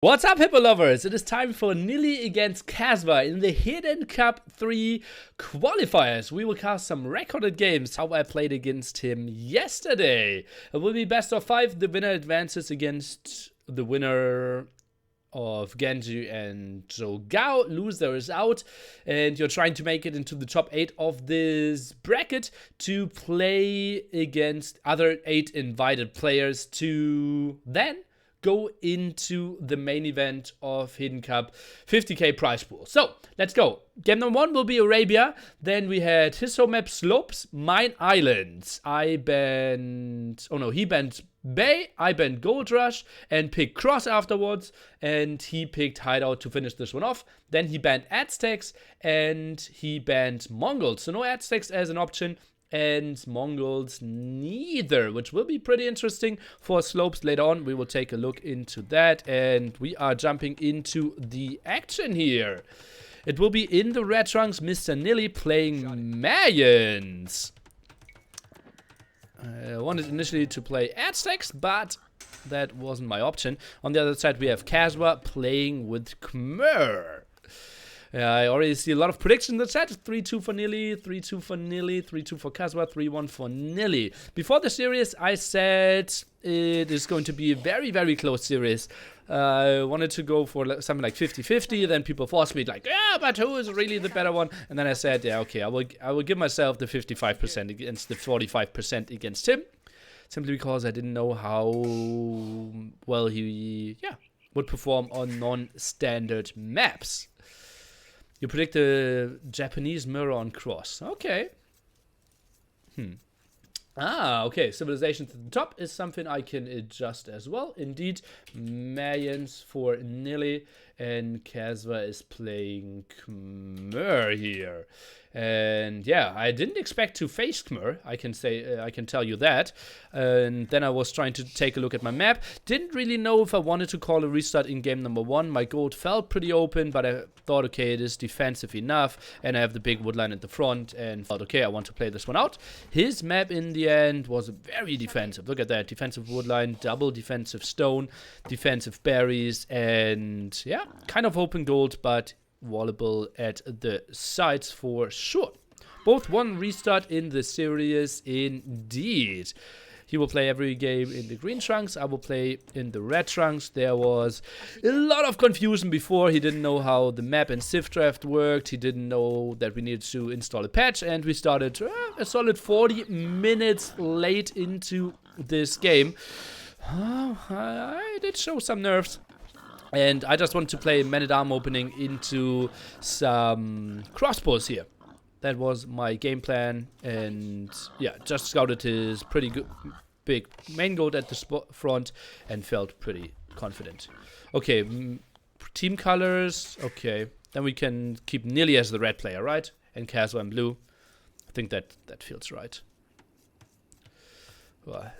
What's up, Hippo lovers? It is time for Nili against K4SVA in the Hidden Cup 3 qualifiers. We will cast some recorded games, how I played against him yesterday. It will be best of 5. The winner advances against the winner of Genji and Zhou. Loser is out, and you're trying to make it into the top 8 of this bracket to play against other 8 invited players to then go into the main event of Hidden Cup 50k prize pool. So let's go. Game number 1 will be Arabia. Then we had his home map Slopes, mine Islands. He banned Bay, I banned Gold Rush and picked Cross afterwards, and he picked Hideout to finish this one off. Then he banned Aztecs and he banned Mongols. So no Aztecs as an option, and Mongols neither, which will be pretty interesting for Slopes later on. We will take a look into that, and we are jumping into the action here. It will be in the red trunks, Mr. Nili playing Mayans. I wanted initially to play Aztecs, but that wasn't my option. On the other side, we have K4SVA playing with Khmer. I already see a lot of predictions in the chat. 3-2 for Nili, 3-2 for Nili, 3-2 for K4SVA, 3-1 for Nili. Before the series, I said it is going to be a very, very close series. I wanted to go for something like 50-50. Then people forced me like, yeah, but who is really the better one? And then I said, yeah, okay, I will give myself the 55% against the 45% against him. Simply because I didn't know how well he would perform on non-standard maps. You predict a Japanese mirror on Cross. Okay. Okay. Civilizations at the top is something I can adjust as well. Indeed, Mayans for Nili, and K4SVA is playing Khmer here. And yeah, I didn't expect to face Khmer. I can tell you that. And then I was trying to take a look at my map. Didn't really know if I wanted to call a restart in game number 1. My gold felt pretty open, but I thought, okay, it is defensive enough, and I have the big woodline at the front, and thought, okay, I want to play this one out. His map in the end was very defensive. Look at that, defensive woodline, double defensive stone, defensive berries, and yeah, kind of open gold, but wallable at the sides for sure. Both one restart in the series indeed. He will play every game in the green trunks. I will play in the red trunks. There was a lot of confusion before. He didn't know how the map and Civ draft worked. He didn't know that we needed to install a patch, and we started a solid 40 minutes late into this game. I did show some nerves. And I just want to play Man-at-Arm opening into some crossbows here. That was my game plan, and yeah, just scouted his pretty good big main gold at the front and felt pretty confident. Okay, team colors, okay. Then we can keep Nili as the red player, right? And K4SVA in blue. I think that feels right.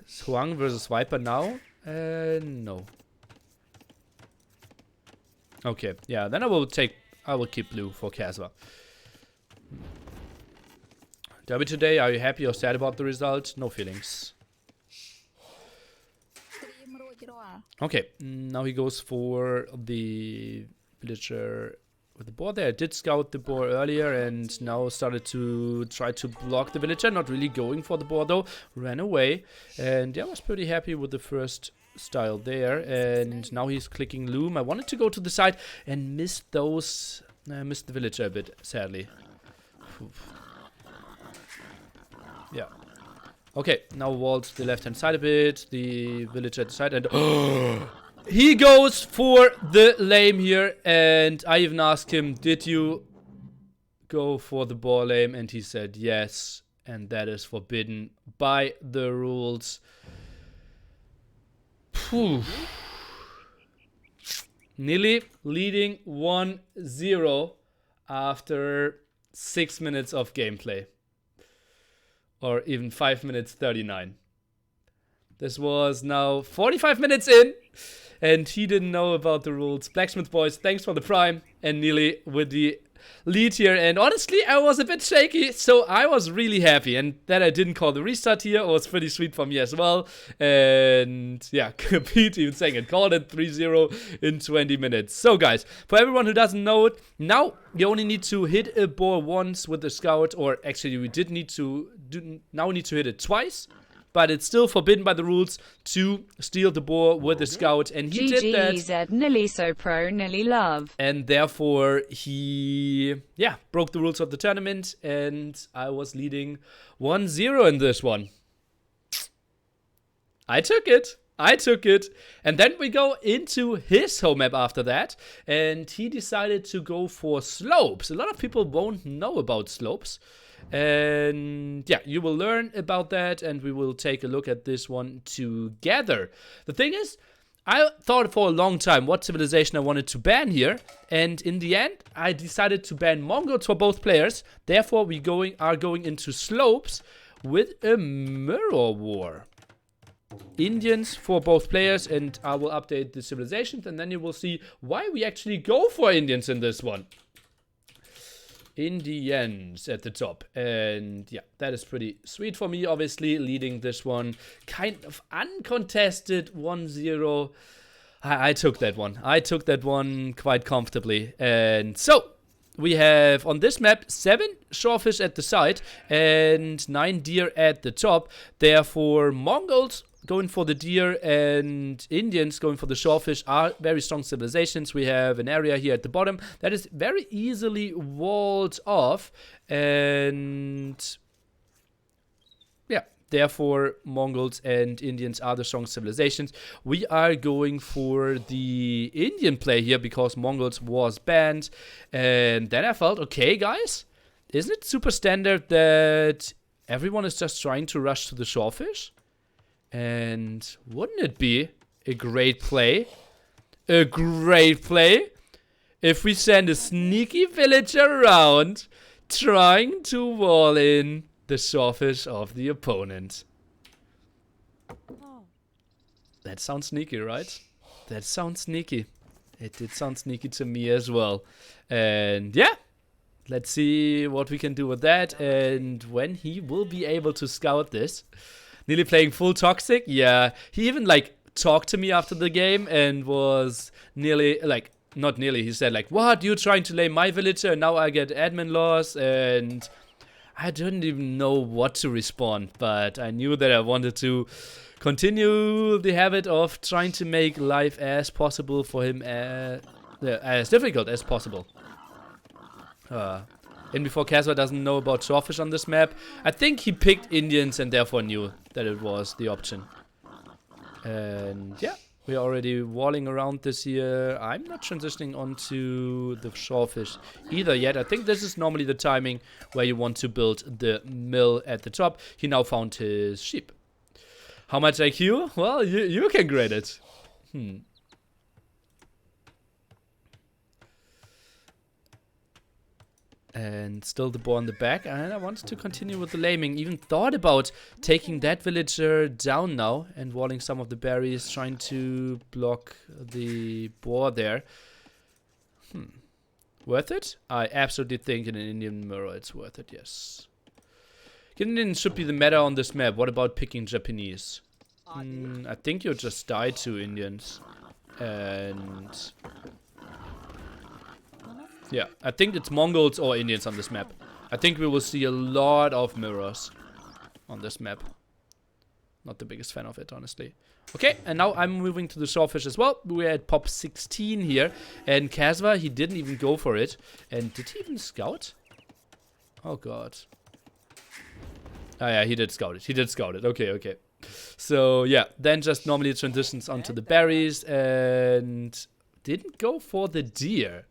Swang versus Viper now? No. Okay, yeah, then I will keep blue for K4SVA. Derby today, are you happy or sad about the result? No feelings. Okay, now he goes for the villager with the boar there. I did scout the boar earlier and now started to try to block the villager. Not really going for the boar though. Ran away, and yeah, I was pretty happy with the first style there, and now he's clicking loom. I wanted to go to the side and missed those. I missed the villager a bit, sadly. Yeah. Okay, now walls the left hand side a bit, the villager at the side, and he goes for the lame here, and I even asked him, did you go for the boar lame? And he said yes, and that is forbidden by the rules. Nili leading 1-0 after 6 minutes of gameplay. Or even 5 minutes 39. This was now 45 minutes in, and he didn't know about the rules. Blacksmith Boys, thanks for the prime, and Nili with the lead here. And honestly, I was a bit shaky, so I was really happy. And that I didn't call the restart here was pretty sweet for me as well. And yeah, Pete even saying it, called it 3-0 in 20 minutes. So guys, for everyone who doesn't know it, now you only need to hit a boar once with the scout, or actually we did need to now we need to hit it twice. But it's still forbidden by the rules to steal the boar with the scout, and he did that. GG, Nili so pro, Nili love. And therefore he, broke the rules of the tournament, and I was leading 1-0 in this one. I took it. And then we go into his home map after that, and he decided to go for slopes. A lot of people won't know about slopes. And yeah, you will learn about that, and we will take a look at this one together. The thing is, I thought for a long time what civilization I wanted to ban here, and in the end, I decided to ban Mongols for both players. Therefore, we are going into slopes with a mirror war. Indians for both players, and I will update the civilizations, and then you will see why we actually go for Indians in this one. Indians at the top, and yeah, that is pretty sweet for me, obviously, leading this one kind of uncontested 1-0. I took that one quite comfortably. And so we have on this map 7 shorefish at the side and 9 deer at the top. Therefore, Mongols going for the deer and Indians going for the shorefish are very strong civilizations. We have an area here at the bottom that is very easily walled off, and yeah, therefore Mongols and Indians are the strong civilizations. We are going for the Indian play here because Mongols was banned, and then I felt, okay guys, isn't it super standard that everyone is just trying to rush to the shorefish? And wouldn't it be a great play? If we send a sneaky villager around trying to wall in the shorefish of the opponent? That sounds sneaky, right? That sounds sneaky. It did sound sneaky to me as well. And yeah, let's see what we can do with that and when he will be able to scout this. Nili playing full toxic. Yeah, he even like talked to me after the game and was nearly like, not nearly, he said like, what, you're trying to lay my villager and now I get admin loss, and I didn't even know what to respond, but I knew that I wanted to continue the habit of trying to make life as possible for him, as difficult as possible. And before K4SVA doesn't know about shorefish on this map, I think he picked Indians and therefore knew that it was the option. And yeah, we're already walling around this here. I'm not transitioning onto the shorefish either yet. I think this is normally the timing where you want to build the mill at the top. He now found his sheep. How much IQ? Well, you can grade it. And still the boar on the back, and I wanted to continue with the laming. Even thought about taking that villager down now and walling some of the berries, trying to block the boar there. Worth it? I absolutely think in an Indian mirror it's worth it, yes. Indian should be the meta on this map. What about picking Japanese? I think you just died to Indians. And yeah, I think it's Mongols or Indians on this map. I think we will see a lot of mirrors on this map. Not the biggest fan of it, honestly. Okay, and now I'm moving to the shorefish as well. We're at pop 16 here. And K4SVA, he didn't even go for it. And did he even scout? Oh, God. Oh, yeah, he did scout it. Okay. So, yeah, then just normally transitions onto the berries. And didn't go for the deer.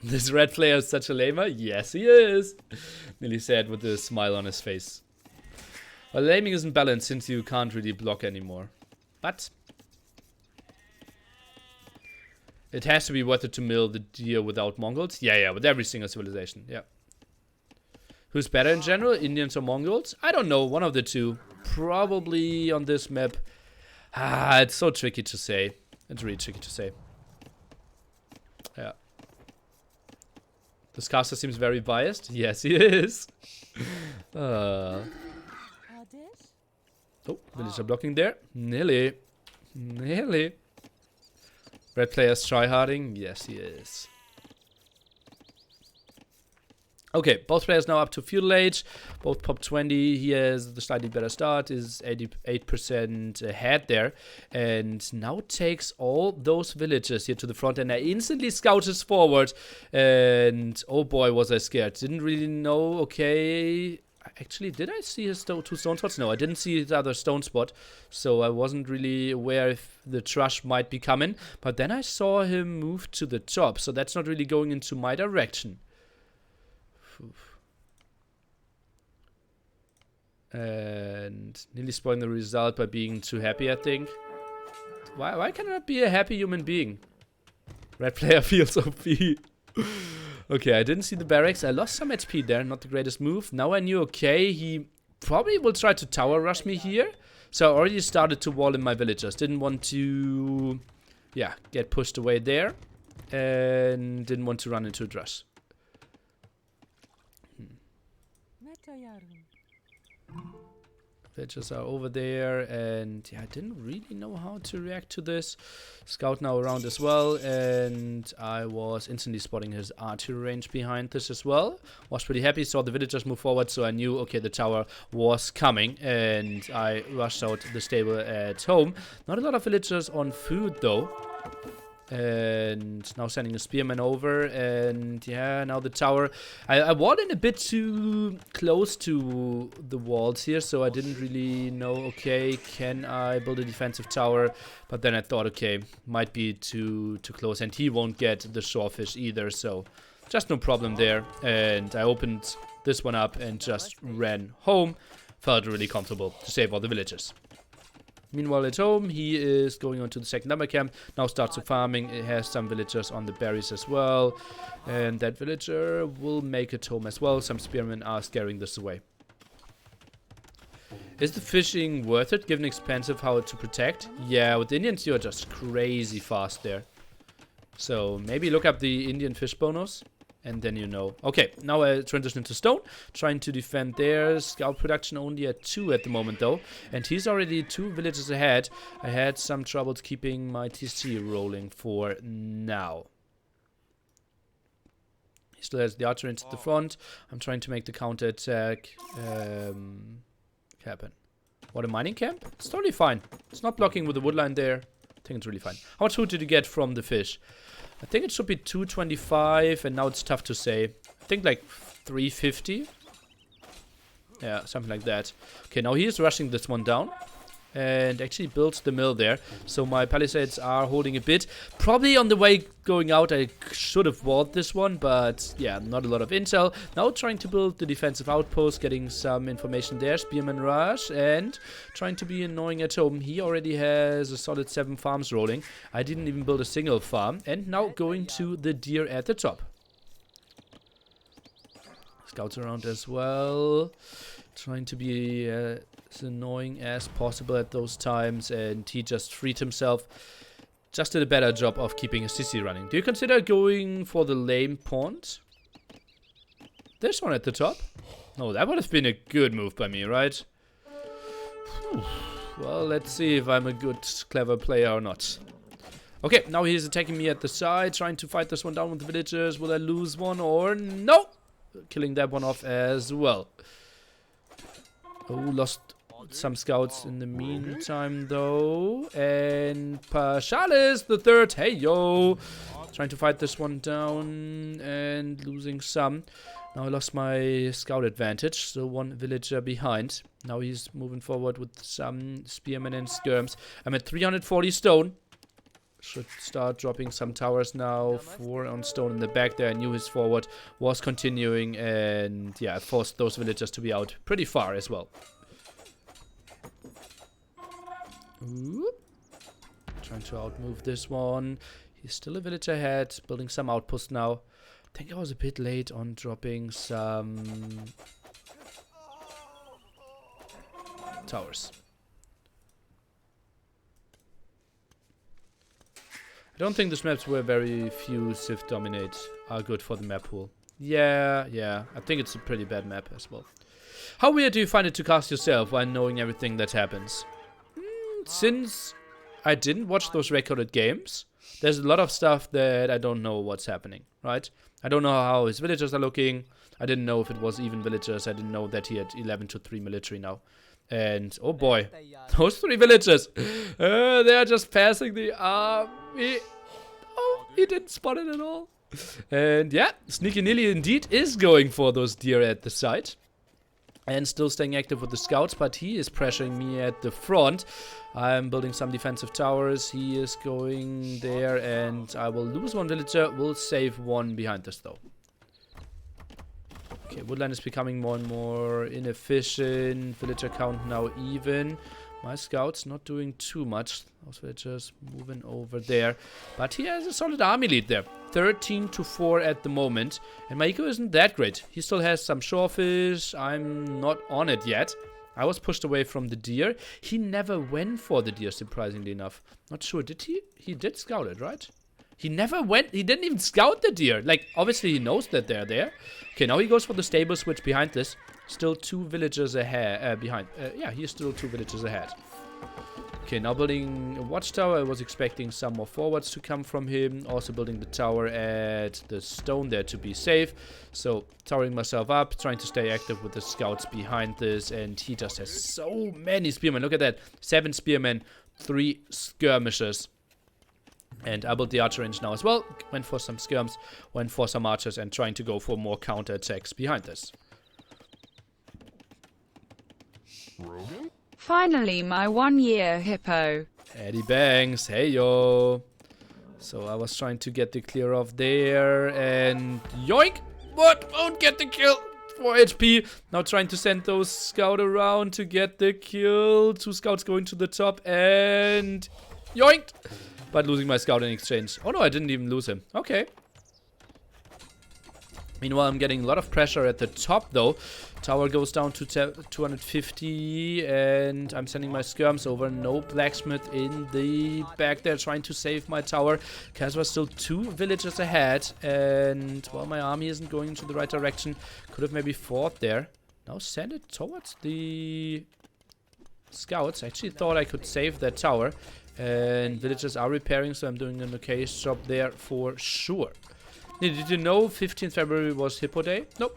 This red player is such a lamer? Yes, he is. Nili said with a smile on his face. Well, laming isn't balanced since you can't really block anymore. But it has to be worth it to mill the deer without Mongols. Yeah, with every single civilization. Yeah. Who's better in general, Indians or Mongols? I don't know, one of the two. Probably on this map. It's so tricky to say. It's really tricky to say. Yeah. This caster seems very biased. Yes, he is. Oh, villager blocking there. Nili. Nili. Red player's tryharding. Yes, he is. Okay, both players now up to feudal age. Both pop 20. He has the slightly better start. Is 88% ahead there. And now takes all those villagers here to the front. And I instantly scouts forward. And oh boy, was I scared. Didn't really know. Okay. Actually, did I see his two stone spots? No, I didn't see his other stone spot. So I wasn't really aware if the trash might be coming. But then I saw him move to the top. So that's not really going into my direction. And nearly spoiling the result by being too happy, I think. Why can I not be a happy human being? Red player feels OP. Okay, I didn't see the barracks. I lost some HP there. Not the greatest move. Now I knew, okay, he probably will try to tower rush me here. So I already started to wall in my villagers. Didn't want to, yeah, get pushed away there. And didn't want to run into a rush. Villagers are over there, and yeah, I didn't really know how to react to this. Scout now around as well, and I was instantly spotting his artillery range behind this as well. Was pretty happy, saw the villagers move forward, so I knew, okay, the tower was coming, and I rushed out the stable at home. Not a lot of villagers on food though. And now sending a spearman over, and yeah, now the tower. I walled in a bit too close to the walls here, so I didn't really know, okay, can I build a defensive tower? But then I thought, okay, might be too close, and he won't get the shorefish either, so just no problem there. And I opened this one up and just ran home. Felt really comfortable to save all the villagers. Meanwhile at home, he is going on to the second lumber camp. Now starts to farming. It has some villagers on the berries as well. And that villager will make it home as well. Some spearmen are scaring this away. Is the fishing worth it, given expensive how to protect? Yeah, with the Indians you're just crazy fast there. So maybe look up the Indian fish bonus. And then you know. Okay, now I transition to stone. Trying to defend there. Scout production only at 2 at the moment though. And he's already 2 villages ahead. I had some troubles keeping my TC rolling for now. He still has the archer into the front. I'm trying to make the counter attack happen. What, a mining camp? It's totally fine. It's not blocking with the wood line there. I think it's really fine. How much food did you get from the fish? I think it should be 225, and now it's tough to say. I think like 350. Yeah, something like that. Okay, now he is rushing this one down. And actually builds the mill there. So my palisades are holding a bit. Probably on the way going out, I should have walled this one. But yeah, not a lot of intel. Now trying to build the defensive outpost. Getting some information there. Spearman rush. And trying to be annoying at home. He already has a solid 7 farms rolling. I didn't even build a single farm. And now going to the deer at the top. Scouts around as well. Trying to be as annoying as possible at those times, and he just freed himself. Just did a better job of keeping his CC running. Do you consider going for the lame pond? This one at the top? No, that would have been a good move by me, right? Whew. Well, let's see if I'm a good, clever player or not. Okay, now he's attacking me at the side, trying to fight this one down with the villagers. Will I lose one or no? Killing that one off as well. Oh, lost some scouts in the meantime, though. And Pashalis, the third. Hey, yo. Trying to fight this one down and losing some. Now I lost my scout advantage, so 1 villager behind. Now he's moving forward with some spearmen and skirms. I'm at 340 stone. Should start dropping some towers now. 4 on stone in the back there. I knew his forward was continuing, and yeah, I forced those villagers to be out pretty far as well. Ooh. Trying to outmove this one. He's still a village ahead, building some outposts now. I think I was a bit late on dropping some towers. I don't think the maps were very few Civ Dominate are good for the map pool. Yeah. I think it's a pretty bad map as well. How weird do you find it to cast yourself while knowing everything that happens? Since I didn't watch those recorded games, there's a lot of stuff that I don't know what's happening, right? I don't know how his villagers are looking. I didn't know if it was even villagers. I didn't know that he had 11-3 military now. And, oh boy, those 3 villagers, they are just passing the army. Oh, he didn't spot it at all. And yeah, Sneaky Nili indeed is going for those deer at the side. And still staying active with the scouts, but he is pressuring me at the front. I'm building some defensive towers. He is going there, and I will lose 1 villager. We'll save 1 behind us, though. Okay, woodland is becoming more and more inefficient. Villager count now even. My scouts not doing too much. Those villagers moving over there. But he has a solid army lead there. 13-4 at the moment. And my eco isn't that great. He still has some shorefish. I'm not on it yet. I was pushed away from the deer. He never went for the deer, surprisingly enough. Not sure. Did he? He did scout it, right? He never went. He didn't even scout the deer. Like, obviously he knows that they're there. Okay, now he goes for the stable switch behind this. Still 2 villagers ahead, behind. Yeah, he's still 2 villagers ahead. Okay, now building a watchtower. I was expecting some more forwards to come from him. Also building the tower at the stone there to be safe. So, towering myself up, trying to stay active with the scouts behind this. And he just has so many spearmen. Look at that. 7 spearmen, 3 skirmishers. And I built the archer range now as well. Went for some skirms, went for some archers, and trying to go for more counterattacks behind this. Finally, my 1-year hippo. Eddie Bangs, hey yo. So I was trying to get the clear off there, and yoink! What? Won't get the kill. 4 HP. Now trying to send those scouts around to get the kill. 2 scouts going to the top, and yoinked! But losing my scout in exchange. Oh no, I didn't even lose him. Okay. Meanwhile, I'm getting a lot of pressure at the top, though. Tower goes down to 250, and I'm sending my skirms over. No blacksmith in the back there trying to save my tower. K4SVA still 2 villages ahead, and, well, my army isn't going into the right direction. Could have maybe fought there. Now send it towards the scouts. I actually thought I could save that tower, and villagers are repairing, so I'm doing an okay job there for sure. Did you know 15th February was Hippo Day? Nope.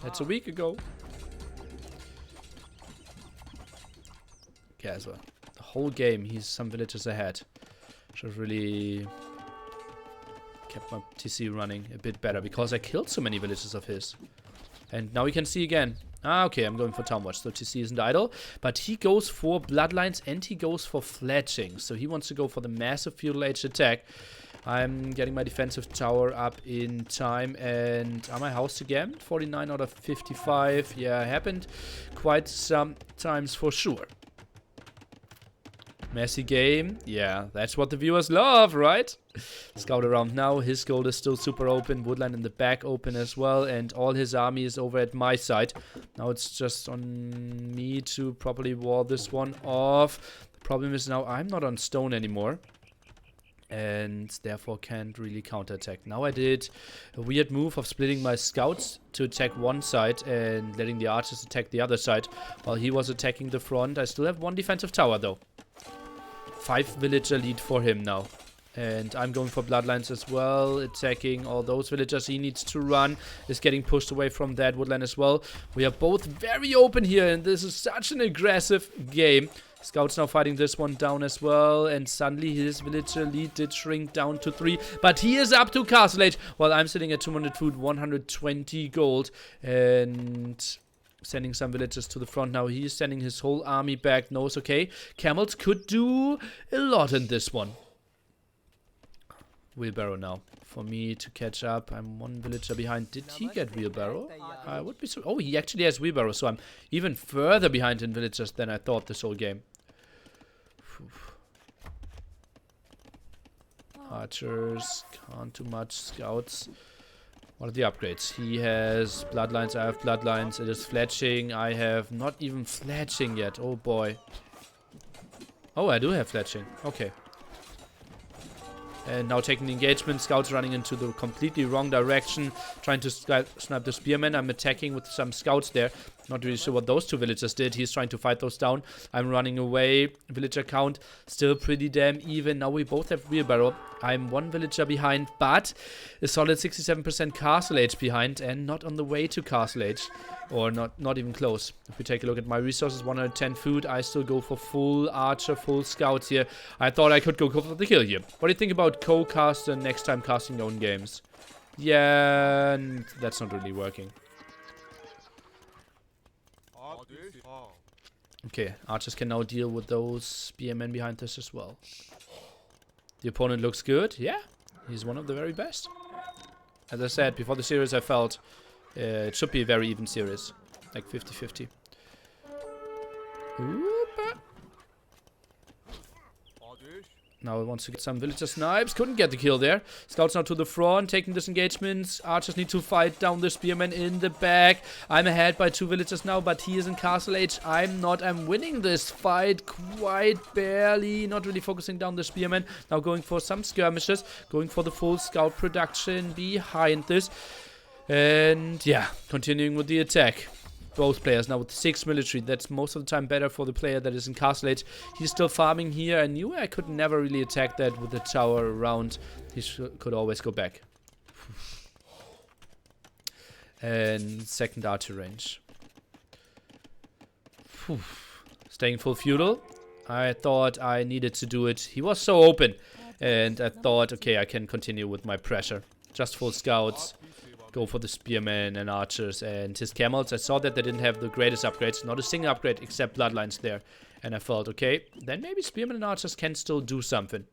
That's a week ago. K4SVA. The whole game, he's some villages ahead. Should have really kept my TC running a bit better, because I killed so many villages of his. And now we can see again. Ah, okay, I'm going for Town Watch, so TC isn't idle. But he goes for Bloodlines, and he goes for Fletching. So he wants to go for the massive Feudal Age attack. I'm getting my defensive tower up in time, and am I housed again? 49 out of 55. Yeah, happened quite some times for sure. Messy game. Yeah, that's what the viewers love, right? Scout around now. His goal is still super open. Woodland in the back open as well, and all his army is over at my side. Now it's just on me to properly wall this one off. The problem is now I'm not on stone anymore, and therefore can't really counterattack. Now I did a weird move of splitting my scouts to attack one side and letting the archers attack the other side while he was attacking the front. I still have 1 defensive tower though. 5 villager lead for him now. And I'm going for Bloodlines as well, attacking all those villagers. He needs to run, is getting pushed away from that woodland as well. We are both very open here, and this is such an aggressive game. Scouts now fighting this one down as well, and suddenly his villager lead did shrink down to 3, but he is up to Castle Age, while I'm sitting at 200 food, 120 gold, and sending some villagers to the front. Now he is sending his whole army back. Knows, okay, camels could do a lot in this one. Wheelbarrow now for me to catch up. I'm 1 villager behind. Did he get wheelbarrow? I would be so. Oh, he actually has wheelbarrow, so I'm even further behind in villagers than I thought this whole game. Archers, can't do much. Scouts What are the upgrades? He has bloodlines, I have bloodlines. It is fletching. I have not even fletching yet. Oh boy. Oh, I do have fletching. Okay. And now taking the engagement. Scouts running into the completely wrong direction. Trying to snipe the spearman. I'm attacking with some scouts there. Not really sure what those two villagers did. He's trying to fight those down. I'm running away. Villager count still pretty damn even. Now we both have wheelbarrow. I'm one villager behind, but a solid 67% castle age behind, and not on the way to castle age. Or not even close. If we take a look at my resources, 110 food. I still go for full archer, full scouts here. I thought I could go for the kill here. What do you think about co-caster next time casting your own games? Yeah, and that's not really working. Okay, archers can now deal with those spearmen behind us as well. The opponent looks good. Yeah, he's one of the very best. As I said, before the series I felt it should be a very even series. Like 50-50. Now he wants to get some villager snipes. Couldn't get the kill there. Scouts now to the front, taking disengagements. Archers need to fight down the spearman in the back. I'm ahead by 2 villagers now, but he is in castle age. I'm not. I'm winning this fight quite barely. Not really focusing down the spearman. Now going for some skirmishes. Going for the full scout production behind this. And yeah, continuing with the attack. Both players now with 6 military. That's most of the time better for the player that is in castle age. He's still farming here. I knew I could never really attack that with the tower around. He could always go back. And second archer range. Staying full feudal. I thought I needed to do it. He was so open. And I thought, okay, I can continue with my pressure. Just full scouts. Go for the spearmen and archers and his camels. I saw that they didn't have the greatest upgrades. Not a single upgrade except bloodlines there. And I felt, okay, then maybe spearmen and archers can still do something.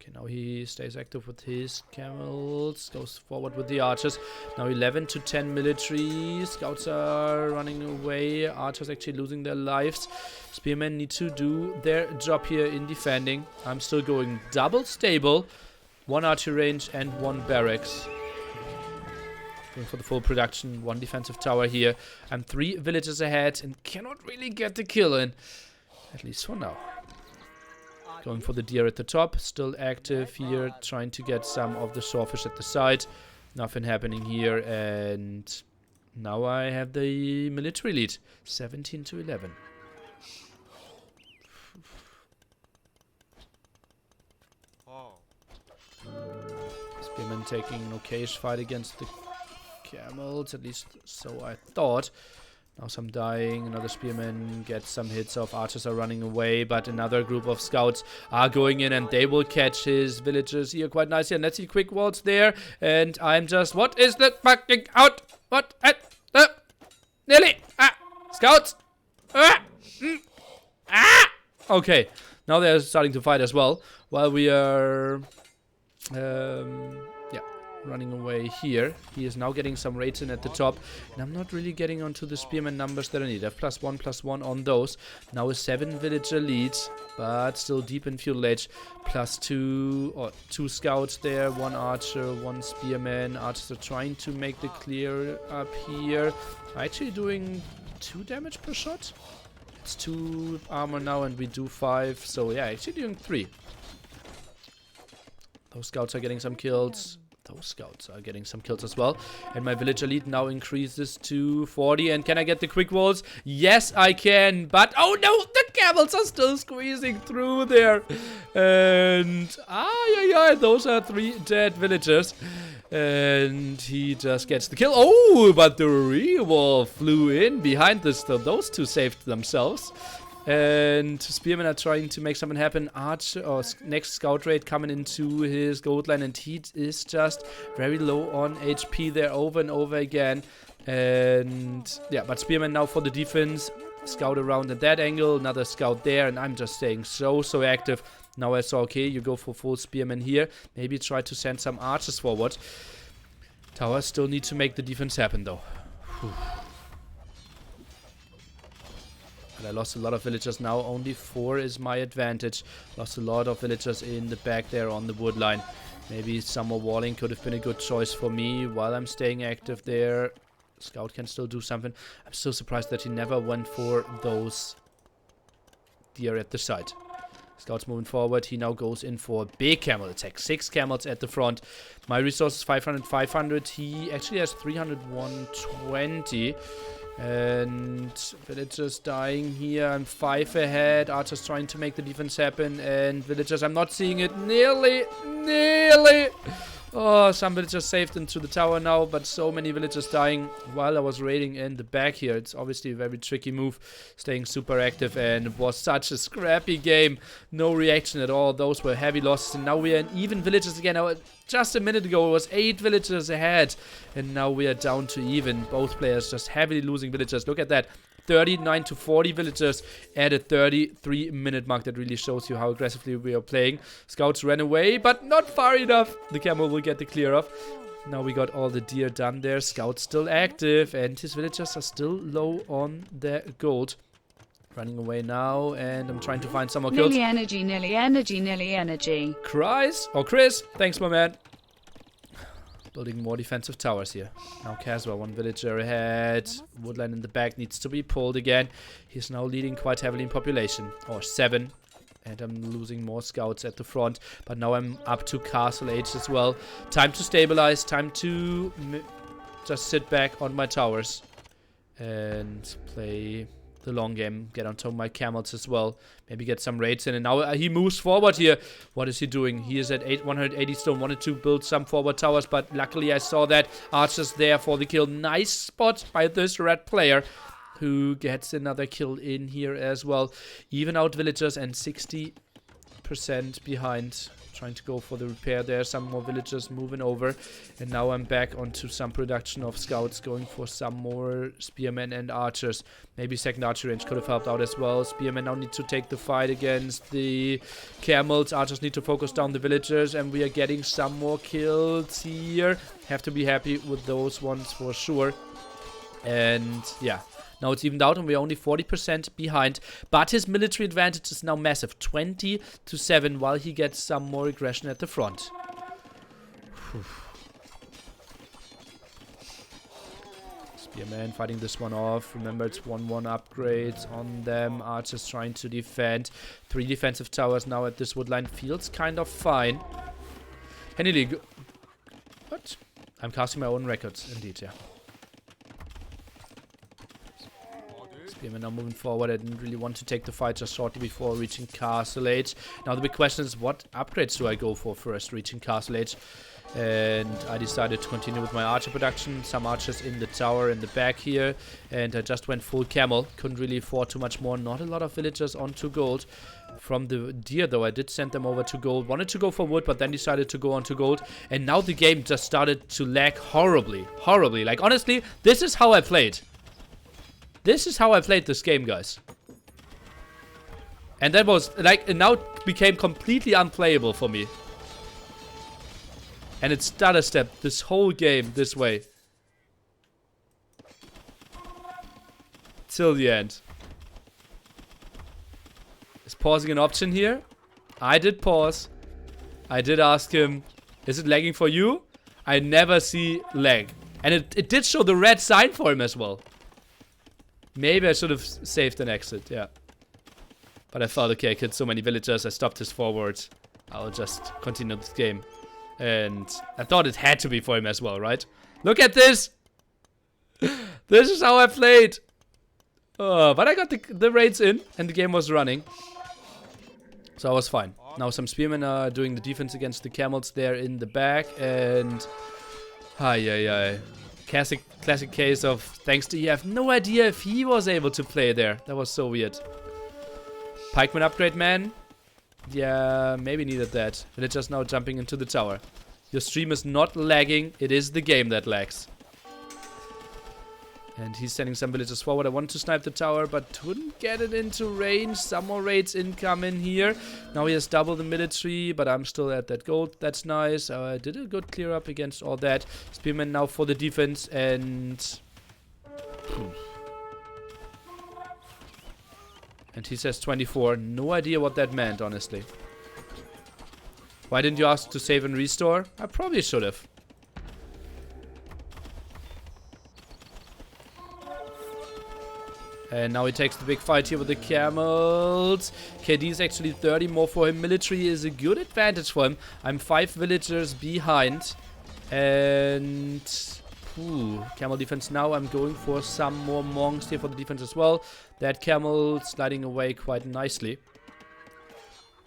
Okay, now he stays active with his camels. Goes forward with the archers. Now 11 to 10 military. Scouts are running away. Archers actually losing their lives. Spearmen need to do their job here in defending. I'm still going double stable. 1 archer range and 1 barracks. Going for the full production. 1 defensive tower here. I'm 3 villages ahead and cannot really get the kill in. At least for now. Going for the deer at the top. Still active here. Trying to get some of the sawfish at the side. Nothing happening here. And now I have the military lead. 17 to 11. Spearman taking an okayish fight against the camels, at least so I thought. Now some dying, another spearman gets some hits off. Archers are running away, but another group of scouts are going in and they will catch his villagers here quite nicely. And let's see quick waltz there. And I'm just, what is that fucking out? What? Nili! Scouts! Okay, now they're starting to fight as well. While we are running away here. He is now getting some raids in at the top. And I'm not really getting onto the spearman numbers that I need. I have +1/+1 on those. Now a 7 villager lead. But still deep in feudal age. +2 or 2 scouts there. 1 archer, 1 spearman. Archers are trying to make the clear up here. Actually doing 2 damage per shot. It's 2 armor now and we do 5. So yeah, actually doing 3. Those scouts are getting some kills. Those scouts are getting some kills as well. And my villager lead now increases to 40. And can I get the quick walls? Yes, I can. But, oh no, the camels are still squeezing through there. And, those are 3 dead villagers. And he just gets the kill. Oh, but the re-wall flew in behind this. So those 2 saved themselves. And spearmen are trying to make something happen. Archer or next scout raid coming into his gold line, and he is just very low on HP there over and over again. And yeah, but spearmen now for the defense. Scout around at that angle, another scout there, and I'm just staying so active. Now I saw, okay, you go for full spearmen here. Maybe try to send some archers forward. Towers still need to make the defense happen though. Whew. But I lost a lot of villagers now. Only 4 is my advantage. Lost a lot of villagers in the back there on the wood line. Maybe some more walling could have been a good choice for me while I'm staying active there. Scout can still do something. I'm so surprised that he never went for those deer at the side. Scout's moving forward. He now goes in for a big camel attack. 6 camels at the front. My resources 500, 500. He actually has 300, 120. And villagers dying here. I'm 5 ahead. Archers trying to make the defense happen. And villagers, I'm not seeing it. Nearly. Oh, some villagers saved into the tower now, but so many villagers dying while I was raiding in the back here. It's obviously a very tricky move, staying super active, and it was such a scrappy game. No reaction at all. Those were heavy losses, and now we are in even villages again. Now, just a minute ago, it was 8 villagers ahead, and now we are down to even. Both players just heavily losing villagers. Look at that. 39 to 40 villagers at a 33-minute mark. That really shows you how aggressively we are playing. Scouts ran away, but not far enough. The camel will get the clear off. Now we got all the deer done there. Scouts still active, and his villagers are still low on their gold. Running away now, and I'm trying to find some more kills. Nili energy, Nili energy, Nili energy. Chris, thanks, my man. Building more defensive towers here. Now K4SVA, 1 villager ahead. Woodline in the back needs to be pulled again. He's now leading quite heavily in population. Or 7. And I'm losing more scouts at the front. But now I'm up to castle age as well. Time to stabilize. Time to just sit back on my towers. And play the long game. Get on top of my camels as well. Maybe get some raids in. And now he moves forward here. What is he doing? He is at 180 stone. Wanted to build some forward towers, but luckily I saw that. Archers there for the kill. Nice spot by this red player, who gets another kill in here as well. Even out villagers and 60% behind. Trying to go for the repair there. Some more villagers moving over. And now I'm back onto some production of scouts. Going for some more spearmen and archers. Maybe second archer range could have helped out as well. Spearmen now need to take the fight against the camels. Archers need to focus down the villagers. And we are getting some more kills here. Have to be happy with those ones for sure. And yeah. Now it's evened out and we're only 40% behind. But his military advantage is now massive. 20 to 7 while he gets some more aggression at the front. Spearman fighting this one off. Remember, it's 1-1 upgrades on them. Archers trying to defend. 3 defensive towers now at this woodline. Feels kind of fine. Nili, what? I'm casting my own records, indeed, yeah. Spearman now moving forward. I didn't really want to take the fight just shortly before reaching castle age. Now the big question is, what upgrades do I go for first reaching castle age? And I decided to continue with my archer production. Some archers in the tower in the back here. And I just went full camel. Couldn't really afford too much more. Not a lot of villagers onto gold. From the deer though, I did send them over to gold. Wanted to go for wood, but then decided to go on to gold. And now the game just started to lag horribly. Horribly. Like honestly, this is how I played. This is how I played this game, guys. And that was, like, it now became completely unplayable for me. And it stutter stepped this whole game this way. Till the end. Is pausing an option here? I did pause. I did ask him, is it lagging for you? I never see lag. And it did show the red sign for him as well. Maybe I should have saved an exit, yeah. But I thought, okay, I killed so many villagers, I stopped his forward. I'll just continue this game. And I thought it had to be for him as well, right? Look at this! This is how I played! But I got the raids in, and the game was running. So I was fine. Now some spearmen are doing the defense against the camels there in the back, and... Classic case of thanks to you have no idea if he was able to play there. That was so weird. Pikeman upgrade, man. Yeah, maybe needed that. Villagers now jumping into the tower. Your stream is not lagging. It is the game that lags. And he's sending some villagers forward. I wanted to snipe the tower, but couldn't get it into range. Some more raids incoming here. Now he has double the military, but I'm still at that gold. That's nice. I did a good clear up against all that. Spearman now for the defense, and... And he says 24. No idea what that meant, honestly. Why didn't you ask to save and restore? I probably should have. And now he takes the big fight here with the camels. KD is actually 30 more for him. Military is a good advantage for him. I'm 5 villagers behind. And... Ooh, camel defense now. I'm going for some more monks here for the defense as well. That camel sliding away quite nicely.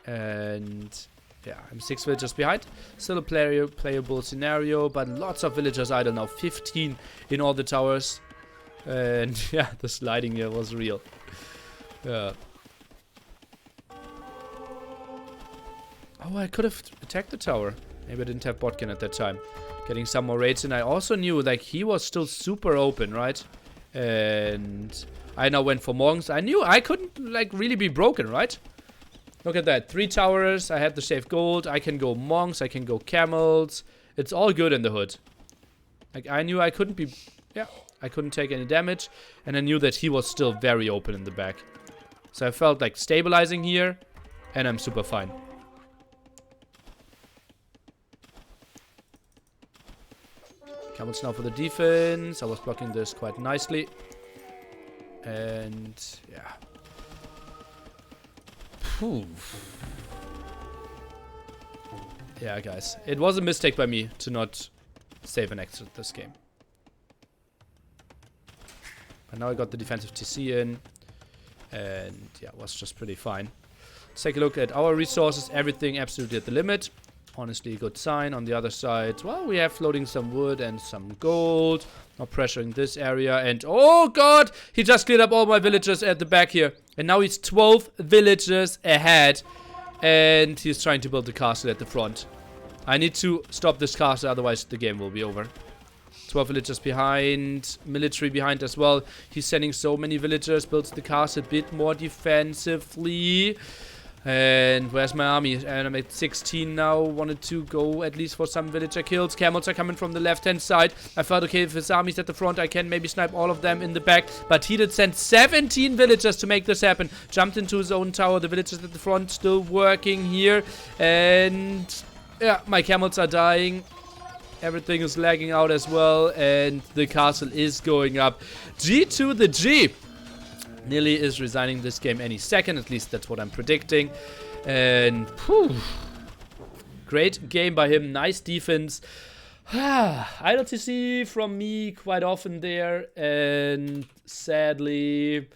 And... yeah, I'm 6 villagers behind. Still a playable scenario, but lots of villagers idle now. 15 in all the towers. And yeah, the sliding here was real. Yeah. Oh, I could have attacked the tower. Maybe I didn't have botkin at that time. Getting some more raids in. I also knew like he was still super open, right? And I now went for monks. I knew I couldn't like really be broken, right? Look at that. 3 towers. I had the safe gold. I can go monks. I can go camels. It's all good in the hood. Like I knew I couldn't be... yeah. I couldn't take any damage, and I knew that he was still very open in the back. So I felt like stabilizing here, and I'm super fine. Camels now for the defense. I was blocking this quite nicely. And, yeah. Whew. Yeah, guys. It was a mistake by me to not save and exit this game. And now I got the defensive TC in. And yeah, it was just pretty fine. Let's take a look at our resources. Everything absolutely at the limit. Honestly, a good sign. On the other side, well, we have floating some wood and some gold. Not pressuring this area. And oh god! He just cleared up all my villagers at the back here. And now he's 12 villagers ahead. And he's trying to build the castle at the front. I need to stop this castle, otherwise the game will be over. 12 villagers behind, military behind as well. He's sending so many villagers, builds the castle a bit more defensively. And where's my army? And I'm at 16 now. Wanted to go at least for some villager kills. Camels are coming from the left-hand side. I felt, okay, if his army's at the front, I can maybe snipe all of them in the back. But he did send 17 villagers to make this happen. Jumped into his own tower. The villagers at the front still working here. And yeah, my camels are dying. Everything is lagging out as well, and the castle is going up. G to the G. Nili is resigning this game any second, at least that's what I'm predicting. And whew, great game by him, nice defense. Idle TC from me quite often there, and sadly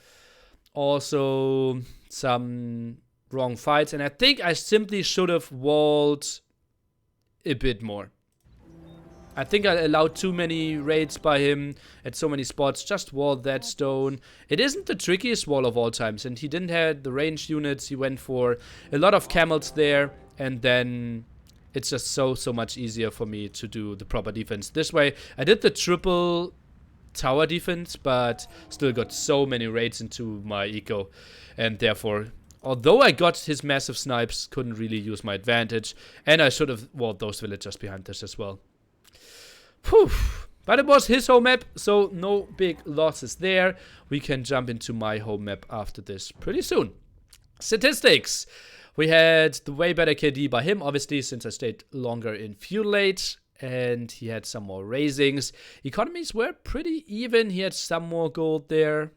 also some wrong fights. And I think I simply should have walled a bit more. I think I allowed too many raids by him at so many spots. Just walled that stone. It isn't the trickiest wall of all times. And he didn't have the ranged units. He went for a lot of camels there. And then it's just so much easier for me to do the proper defense this way. I did the triple tower defense, but still got so many raids into my eco. And therefore, although I got his massive snipes, couldn't really use my advantage. And I should have walled those villagers behind this as well. Whew. But it was his home map, so no big losses there. We can jump into my home map after this pretty soon. Statistics. We had the way better KD by him, obviously, since I stayed longer in feudal age. And he had some more raisings. Economies were pretty even. He had some more gold there.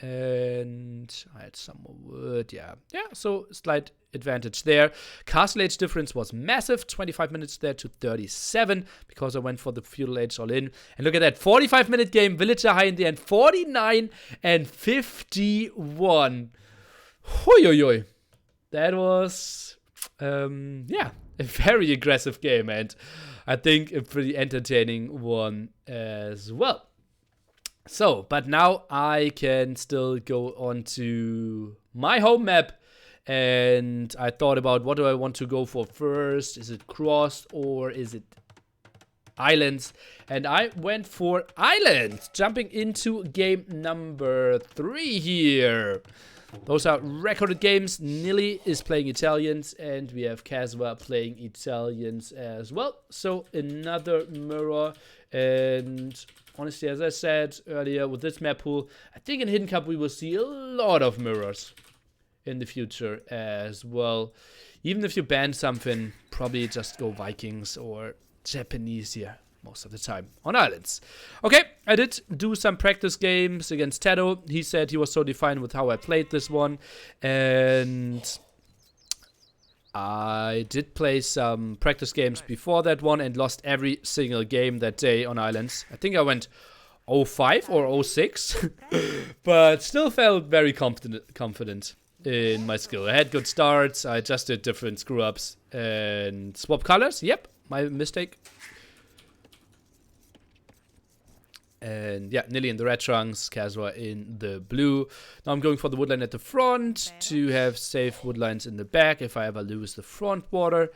And I had some more wood, yeah. Yeah, so slight advantage there. Castle age difference was massive. 25 minutes there to 37 because I went for the feudal age all in. And look at that, 45-minute game, villager high in the end, 49 and 51. Hoi, hoi, hoi. That was, yeah, a very aggressive game, and I think a pretty entertaining one as well. So, but now I can still go on to my home map, and I thought about what do I want to go for first. Is it crossed or is it islands? And I went for islands, jumping into game number 3 here. Those are recorded games. Nili is playing Italians, and we have K4SVA playing Italians as well. So another mirror, and honestly, as I said earlier, with this map pool, I think in Hidden Cup we will see a lot of mirrors. in the future as well. Even if you ban something, probably just go Vikings or Japanese here most of the time on islands. Okay, I did do some practice games against Tato. He said he was totally fine with how I played this one. And I did play some practice games before that one and lost every single game that day on islands. I think I went 0-5 or 0-6, but still felt very confident in my skill. I had good starts, I just did different screw-ups and swap colors. Yep, my mistake. And yeah, Nili in the red trunks, K4SVA in the blue. Now I'm going for the woodline at the front to have safe woodlines in the back if I ever lose the front water.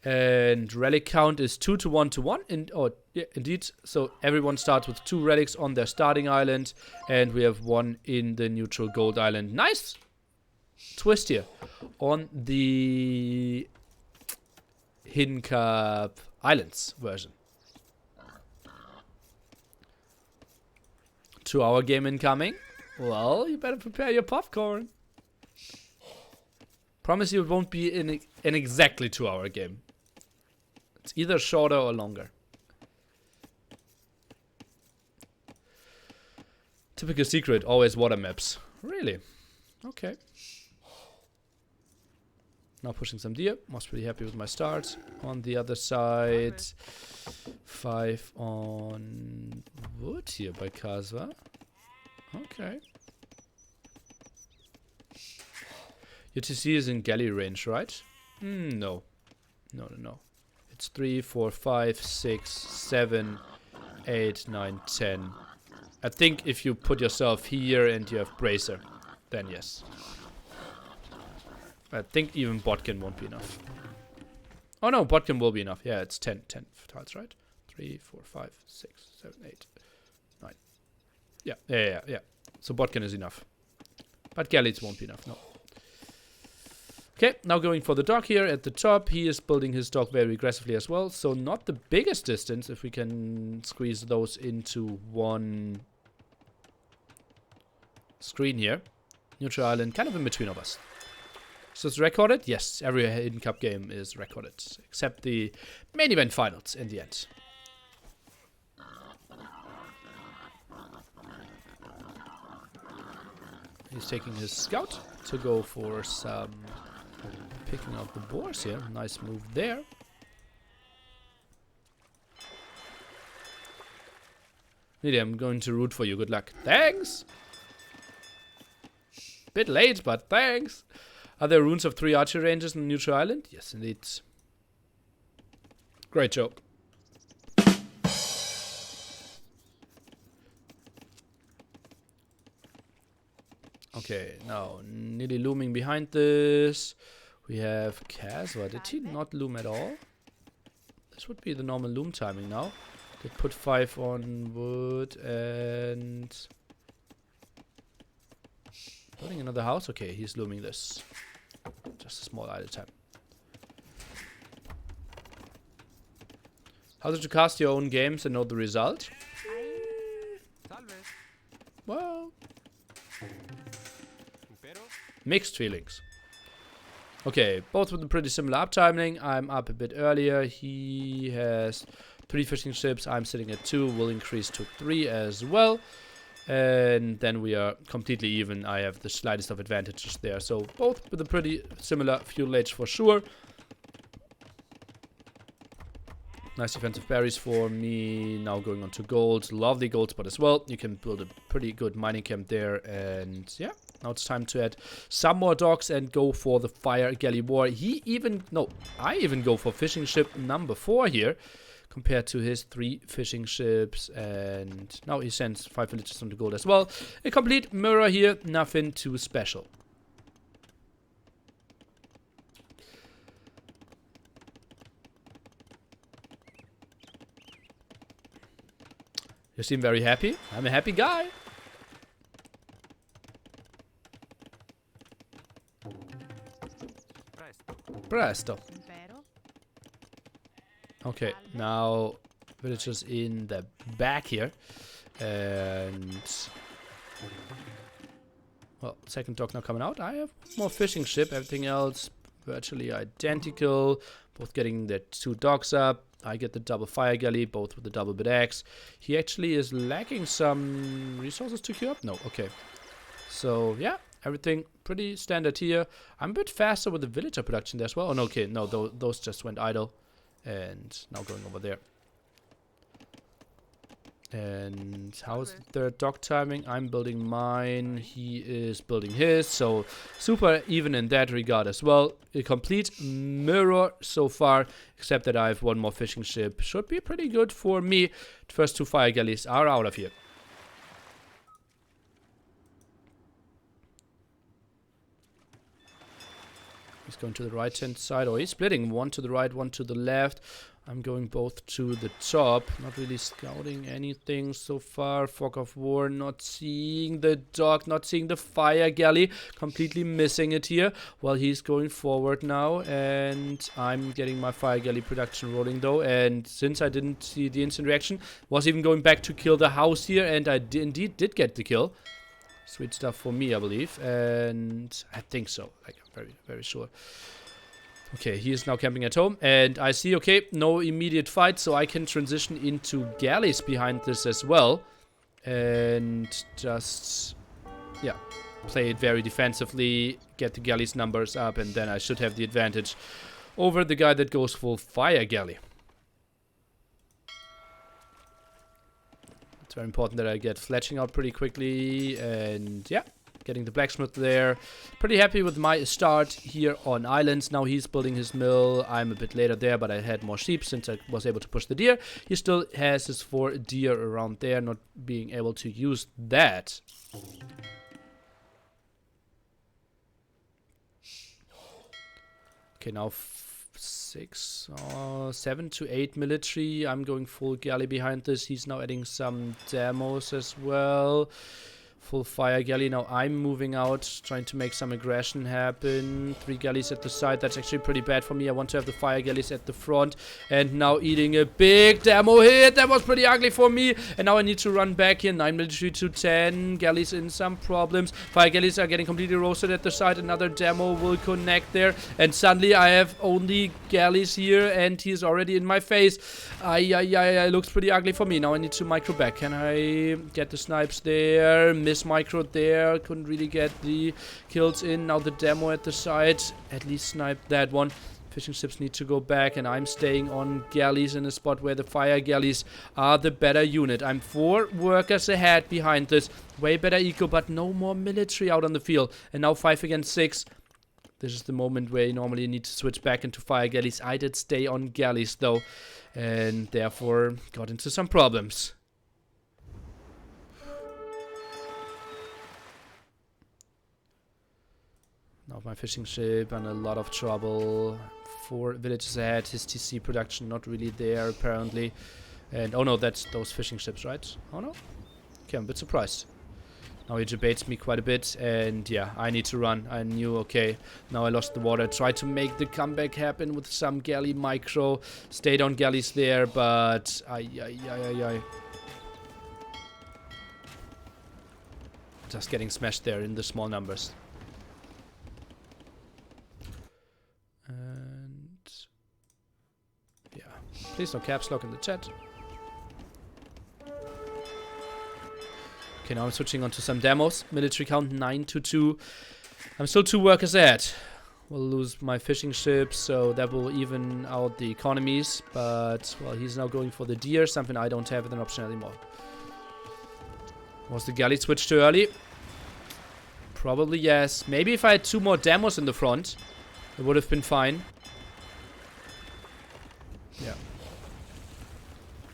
And relic count is 2 to 1 to 1. Yeah, indeed. So everyone starts with 2 relics on their starting island. And we have 1 in the neutral gold island. Nice twist here on the Hidden Cup Islands version. 2-hour game incoming. Well, you better prepare your popcorn. Promise you it won't be an exactly 2-hour game. It's either shorter or longer. Typical secret, always water maps. Really? Okay. Now pushing some deer. Was pretty happy with my start. On the other side, 5 on wood here by K4SVA. Okay. UTC is in galley range, right? No. No. It's 3, 4, 5, 6, 7, 8, 9, 10. I think if you put yourself here and you have bracer, then yes. I think even botkin won't be enough. Oh no, botkin will be enough. Yeah, it's 10 tiles, right? 3, 4, 5, 6, 7, 8, 9. Yeah. So botkin is enough. But galleys won't be enough, no. Okay, now going for the dock here at the top. He is building his dock very aggressively as well. So not the biggest distance if we can squeeze those into one screen here. Neutral island, kind of in between of us. So it's recorded? Yes, every Hidden Cup game is recorded. Except the main event finals in the end. He's taking his scout to go for some picking out the boars here. Nice move there. Nili, I'm going to root for you. Good luck. Thanks! Bit late, but thanks! Are there runes of 3 archer ranges in the neutral island? Yes, indeed. Great joke. Okay, now Nili looming behind this. We have K4SVA. Did he not loom at all? This would be the normal loom timing now. Did put 5 on wood and building another house. Okay, he's looming this. Just a small idle time. How did you cast your own games and know the result? Well, mixed feelings. Okay, both with a pretty similar uptiming. I'm up a bit earlier. He has 3 fishing ships. I'm sitting at 2. Will increase to 3 as well. And then we are completely even. I have the slightest of advantages there. So both with a pretty similar fuel age for sure. Nice defensive berries for me. Now going on to gold. Lovely gold spot as well. You can build a pretty good mining camp there. And yeah, now it's time to add some more docks and go for the fire galley war. I even go for fishing ship number 4 here. Compared to his 3 fishing ships. And now he sends 5 villages on the gold as well. A complete mirror here. Nothing too special. You seem very happy. I'm a happy guy. Presto. Okay, now villagers in the back here. And Well, second dock now coming out. I have more fishing ship. Everything else virtually identical. Both getting their 2 docks up. I get the double fire galley, both with the double bid axe. He actually is lacking some resources to queue up. No, okay. So, yeah, everything pretty standard here. I'm a bit faster with the villager production there as well. Oh, no, okay, no, those just went idle. And now going over there. And how's the third dock timing? I'm building mine. He is building his. So super even in that regard as well. A complete mirror so far, except that I have 1 more fishing ship. Should be pretty good for me. The first 2 fire galleys are out of here. He's going to the right hand side. Oh, he's splitting. 1 to the right, 1 to the left. I'm going both to the top. Not really scouting anything so far. Fog of War, not seeing the dock, not seeing the fire galley. Completely missing it here. While he's going forward now. And I'm getting my fire galley production rolling though. And since I didn't see the instant reaction, was even going back to kill the house here. And I indeed did get the kill. Sweet stuff for me, I believe. And I think so. Like, I'm very, very sure. Okay, he is now camping at home. And I see, okay, no immediate fight. So I can transition into galleys behind this as well. And just, yeah, play it very defensively. Get the galleys numbers up. And then I should have the advantage over the guy that goes full fire galley. It's very important that I get fletching out pretty quickly. And yeah, getting the blacksmith there. Pretty happy with my start here on islands. Now he's building his mill. I'm a bit later there, but I had more sheep since I was able to push the deer. He still has his 4 deer around there, not being able to use that. Okay, now 7 to 8 military. I'm going full galley behind this. He's now adding some demos as well. Full fire galley. Now I'm moving out, trying to make some aggression happen. 3 galleys at the side. That's actually pretty bad for me. I want to have the fire galleys at the front. And now eating a big demo hit. That was pretty ugly for me. And now I need to run back here. 9 military to 10. Galleys in some problems. Fire galleys are getting completely roasted at the side. Another demo will connect there. And suddenly I have only galleys here. And he's already in my face. It looks pretty ugly for me. Now I need to micro back. Can I get the snipes there? Miss micro there, couldn't really get the kills in. Now the demo at the side, at least sniped that one. Fishing ships need to go back, and I'm staying on galleys in a spot where the fire galleys are the better unit. I'm 4 workers ahead behind this. Way better eco, but no more military out on the field. And now 5 against 6. This is the moment where you normally need to switch back into fire galleys. I did stay on galleys though, and therefore got into some problems. Now my fishing ship and a lot of trouble. 4 villages ahead. His TC production not really there apparently. And oh no, that's those fishing ships, right? Oh no? Okay, I'm a bit surprised. Now he debates me quite a bit, and yeah, I need to run. I knew, okay, now I lost the water. Tried to make the comeback happen with some galley micro. Stayed on galleys there, but just getting smashed there in the small numbers. And yeah, please no caps lock in the chat. Okay, now I'm switching on to some demos. Military count 9 to 2. I'm still 2 workers ahead. We'll lose my fishing ship, so that will even out the economies. But, well, he's now going for the deer, something I don't have as an option anymore. Was the galley switched too early? Probably yes. Maybe if I had 2 more demos in the front, it would have been fine. Yeah.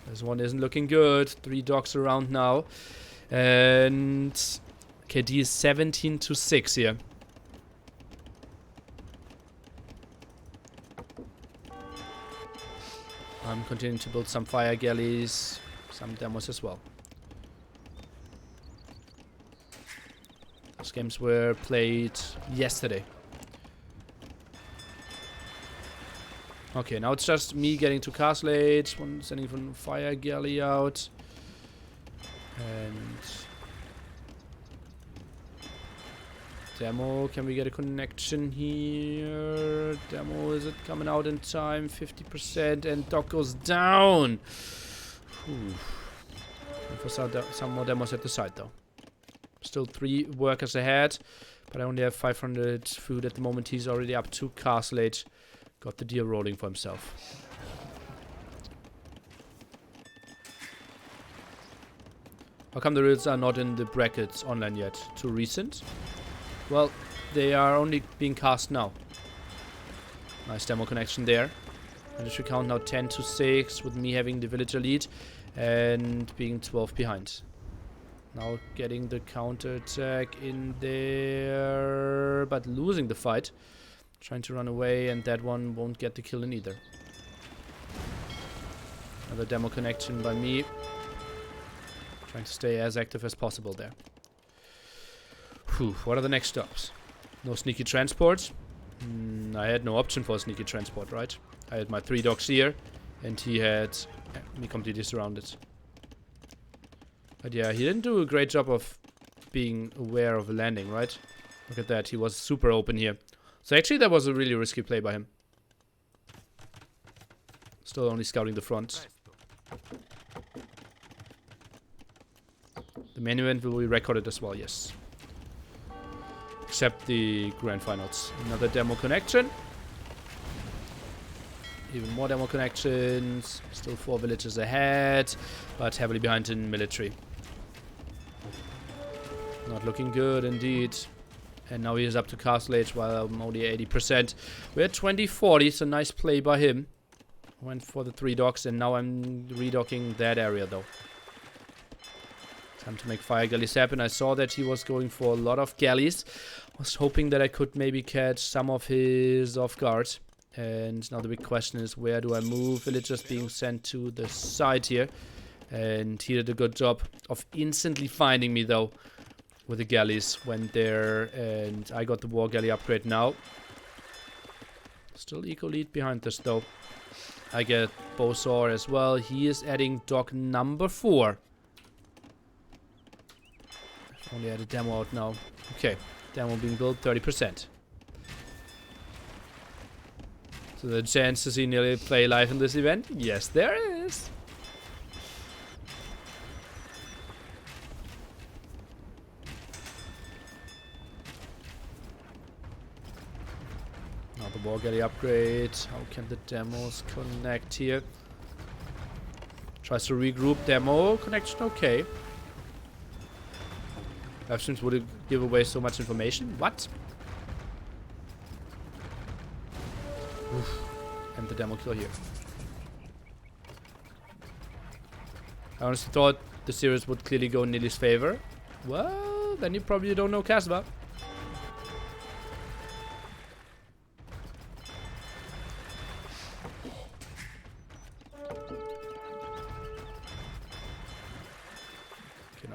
This one isn't looking good. 3 docks around now. And KD is 17 to 6 here. I'm continuing to build some fire galleys, some demos as well. Those games were played yesterday. Okay, now it's just me getting to castle age, one sending from fire galley out. And Demo, can we get a connection here? Demo, is it coming out in time? 50%, and Doc goes down. Whew. For some more demos at the side, though. Still 3 workers ahead, but I only have 500 food at the moment. He's already up to Castle Age. Got the deal rolling for himself. How come the reels are not in the brackets online yet? Too recent? Well, they are only being cast now. Nice demo connection there. Military count now 10-6 with me having the villager lead and being 12 behind. Now getting the counter attack in there, but losing the fight. Trying to run away, and that one won't get the kill in either. Another demo connection by me. Trying to stay as active as possible there. Whew, what are the next stops? No sneaky transport. I had no option for a sneaky transport, right? I had my 3 dogs here, and he had me completely surrounded. But yeah, he didn't do a great job of being aware of a landing, right? Look at that, he was super open here. So actually that was a really risky play by him. Still only scouting the front. The main event will be recorded as well, yes. Except the grand finals. Another demo connection. Even more demo connections. Still 4 villages ahead, but heavily behind in military. Not looking good indeed. And now he is up to Castle Age while I'm only 80%. We're at 20-40, so nice play by him. Went for the 3 docks, and now I'm redocking that area though. Time to make fire galleys happen. I saw that he was going for a lot of galleys. Was hoping that I could maybe catch some of his off guard. And now the big question is, where do I move? Villagers being sent to the side here. And he did a good job of instantly finding me though. With the galleys, went there, and I got the war galley upgrade now. Still eco lead behind this though. I get Bosor as well. He is adding dock number 4. I've only had a demo out now. Okay, demo being built 30%. So the chance to see Nili play live in this event? Yes, there is. Now the war galley upgrade. How can the demos connect here? Tries to regroup. Demo connection, okay. Options would it give away so much information? What? Oof. And the demo kill here. I honestly thought the series would clearly go in Nili's favor. Well, then you probably don't know Kasva.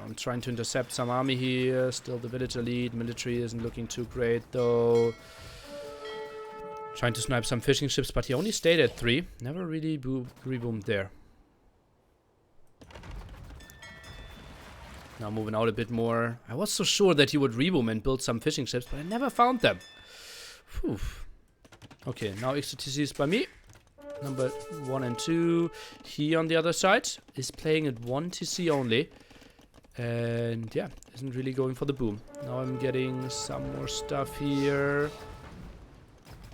I'm trying to intercept some army here. Still the villager lead. Military isn't looking too great though. Trying to snipe some fishing ships, but he only stayed at 3. Never really reboomed there. Now moving out a bit more. I was so sure that he would reboom and build some fishing ships, but I never found them. Whew. Okay, now XTCs by me. Number 1 and 2. He on the other side is playing at 1 TC only. And yeah, isn't really going for the boom. Now I'm getting some more stuff here.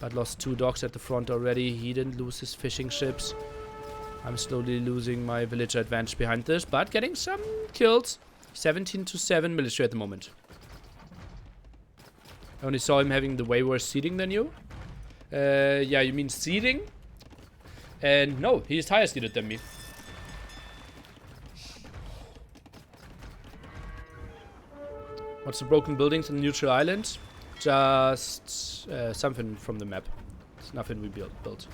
But lost 2 docks at the front already. He didn't lose his fishing ships. I'm slowly losing my villager advantage behind this, but getting some kills. 17-7 military at the moment. I only saw him having the way worse seeding than you. Yeah, you mean seeding? And no, he is higher seeded than me. What's the broken buildings on the neutral island? Just something from the map. It's nothing we built.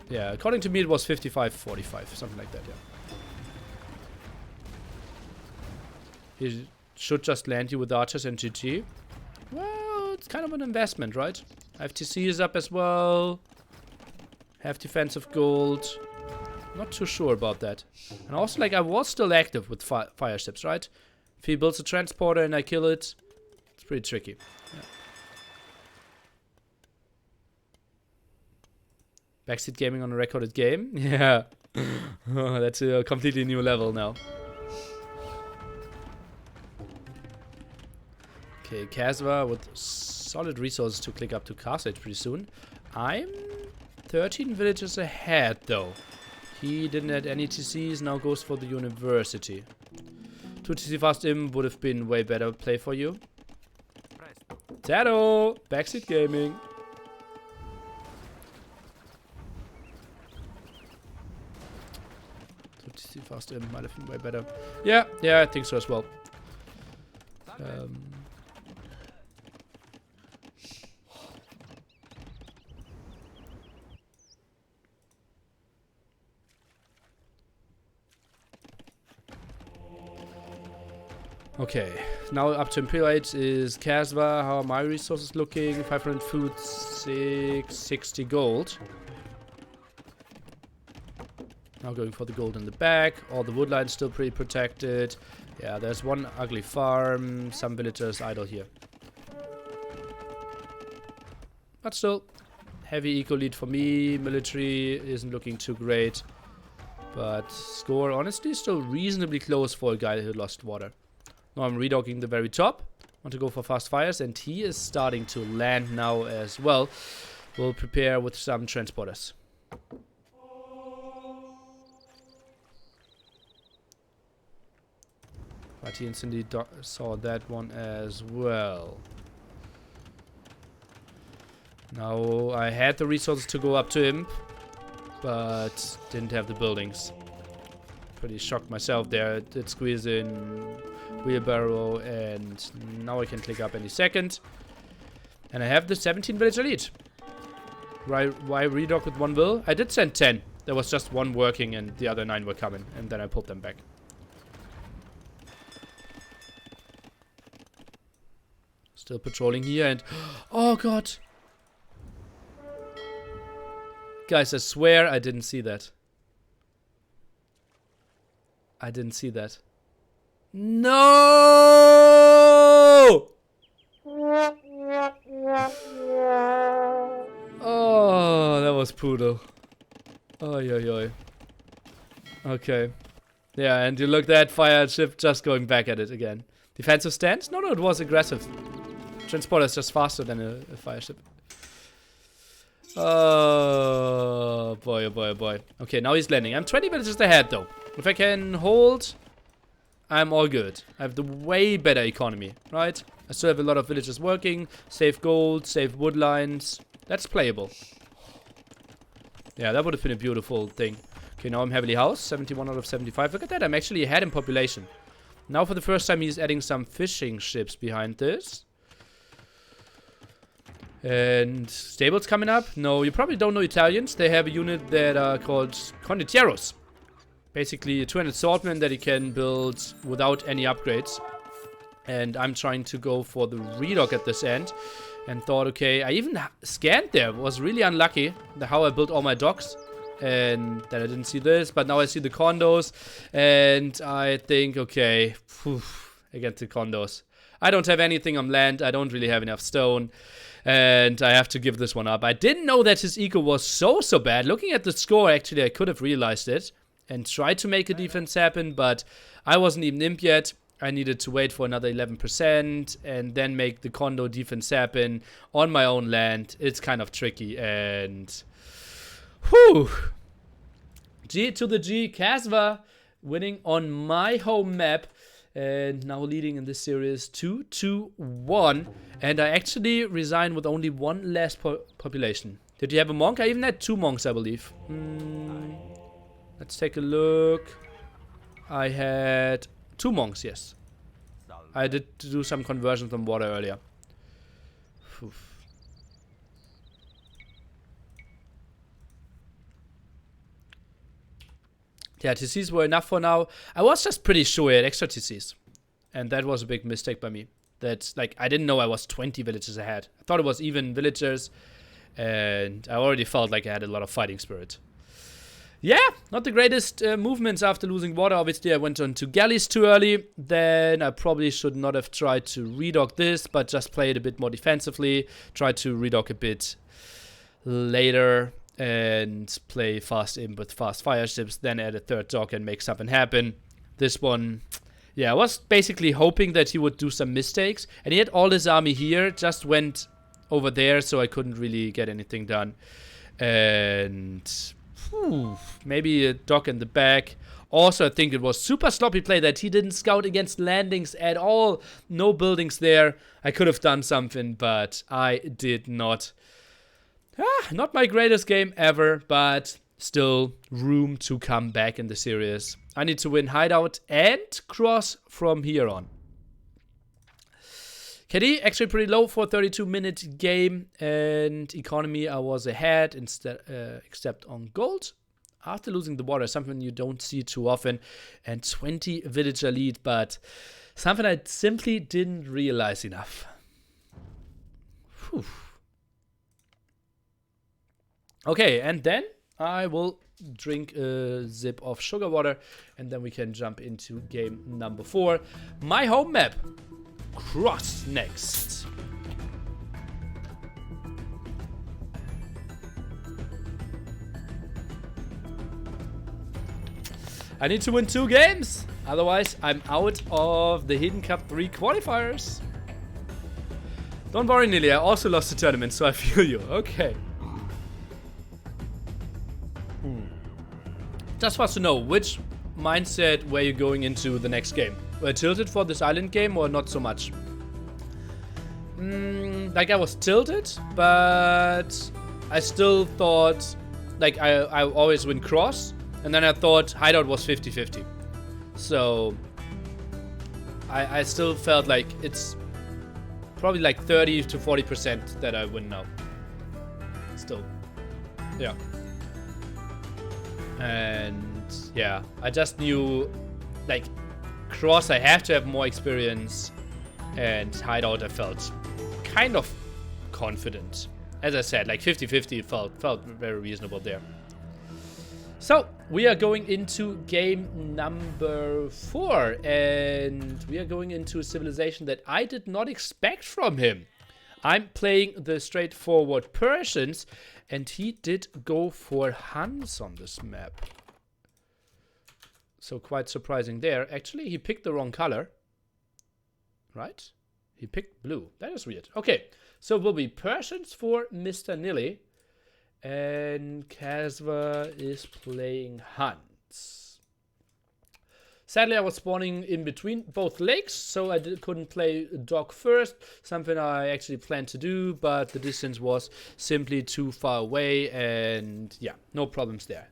Yeah, according to me it was 55-45, something like that, yeah. He should just land you with archers and GG. Well, it's kind of an investment, right? I have TC is up as well. Have defensive gold. Not too sure about that. And also, like, I was still active with fire ships, right? If he builds a transporter and I kill it, it's pretty tricky. Yeah. Backseat gaming on a recorded game? Yeah. Oh, that's a completely new level now. Okay, K4SVA with solid resources to click up to Castle pretty soon. I'm 13 villages ahead, though. He didn't add any TCs, now goes for the university. 2 TC fast im would have been way better play for you. Tato! Backseat gaming. TC fast im might have been way better. Yeah, I think so as well. Okay, now up to Imperial Age is K4SVA. How are my resources looking? 500 food, 660 gold. Now going for the gold in the back. All the wood lines still pretty protected. Yeah, there's one ugly farm. Some villagers idle here. But still, heavy eco lead for me. Military isn't looking too great. But score, honestly, still reasonably close for a guy who lost water. Now I'm redocking the very top. Want to go for fast fires, and he is starting to land now as well. We'll prepare with some transporters. But he instantly saw that one as well. Now I had the resources to go up to him, but didn't have the buildings. Pretty shocked myself there. Did squeeze in wheelbarrow, and now I can click up any second. And I have the 17 villager lead. Why redock with 1 will? I did send 10. There was just 1 working and the other 9 were coming, and then I pulled them back. Still patrolling here, and oh god! Guys, I swear I didn't see that. I didn't see that. No! Oh, that was poodle. Oi, oi, oi. Okay. Yeah, and you look that fire ship just going back at it again. Defensive stance? No, it was aggressive. Transporter is just faster than a fire ship. Oh boy, oh boy, oh boy. Okay, now he's landing. I'm 20 minutes ahead though. If I can hold, I'm all good. I have the way better economy, right? I still have a lot of villagers working. Save gold, save wood lines. That's playable. Yeah, that would have been a beautiful thing. Okay, now I'm heavily housed. 71 out of 75. Look at that, I'm actually ahead in population. Now for the first time he's adding some fishing ships behind this. And stables coming up. No, you probably don't know Italians. They have a unit that are called condotieros. Basically 200 swordmen that he can build without any upgrades. And I'm trying to go for the redock at this end. And thought, okay, I even scanned there. Was really unlucky how I built all my docks. And then I didn't see this. But now I see the condos. And I think, okay, against the condos. I don't have anything on land. I don't really have enough stone. And I have to give this one up. I didn't know that his eco was so bad. Looking at the score, actually, I could have realized it. And tried to make a defense happen. But I wasn't even imp yet. I needed to wait for another 11%. And then make the condo defense happen on my own land. It's kind of tricky. And whew. G to the G. K4SVA winning on my home map. And now leading in this series 2-1. And I actually resigned with only 1 less population. Did you have a monk? I even had 2 monks, I believe. Let's take a look. I had 2 monks, yes. I did do some conversions on water earlier. Oof. Yeah, TCs were enough for now. I was just pretty sure I had extra TCs. And that was a big mistake by me. That's like, I didn't know I was 20 villages ahead. I thought it was even villagers. And I already felt like I had a lot of fighting spirit. Yeah, not the greatest movements after losing water. Obviously, I went on to galleys too early. Then I probably should not have tried to redock this, but just play it a bit more defensively. Try to redock a bit later and play fast in with fast fire ships. Then add a third dock and make something happen. This one, yeah, I was basically hoping that he would do some mistakes. And he had all his army here, just went over there, so I couldn't really get anything done. And maybe a dock in the back. Also, I think it was super sloppy play that he didn't scout against landings at all. No buildings there. I could have done something, but I did not. Not my greatest game ever, but still room to come back in the series. I need to win hideout and cross from here on. KD actually pretty low for a 32-minute game, and economy I was ahead except on gold. After losing the water, something you don't see too often, and 20 villager lead, but something I simply didn't realize enough. Whew. Okay, and then I will drink a sip of sugar water, and then we can jump into game number 4. My home map. Cross next. I need to win 2 games, otherwise I'm out of the Hidden Cup 3 qualifiers. Don't worry, Nili, I also lost the tournament, so I feel you. Okay. Just for us to know, which mindset were you going into the next game? Were you tilted for this island game or not so much? Like I was tilted, but I still thought, like I always win cross, and then I thought hideout was 50-50. So I still felt like it's probably like 30 to 40% that I win now. Still. Yeah. And yeah, I just knew, like, cross I have to have more experience, and hideout I felt kind of confident. As I said, like 50-50 felt very reasonable there. So we are going into game number 4, and we are going into a civilization that I did not expect from him. I'm playing the straightforward Persians, and he did go for Huns on this map. So quite surprising there. Actually, he picked the wrong color. Right? He picked blue. That is weird. Okay, so it will be Persians for Mr. Nili. And K4SVA is playing Huns. Sadly, I was spawning in between both lakes, so I couldn't play dock first. Something I actually planned to do, but the distance was simply too far away, and yeah, no problems there.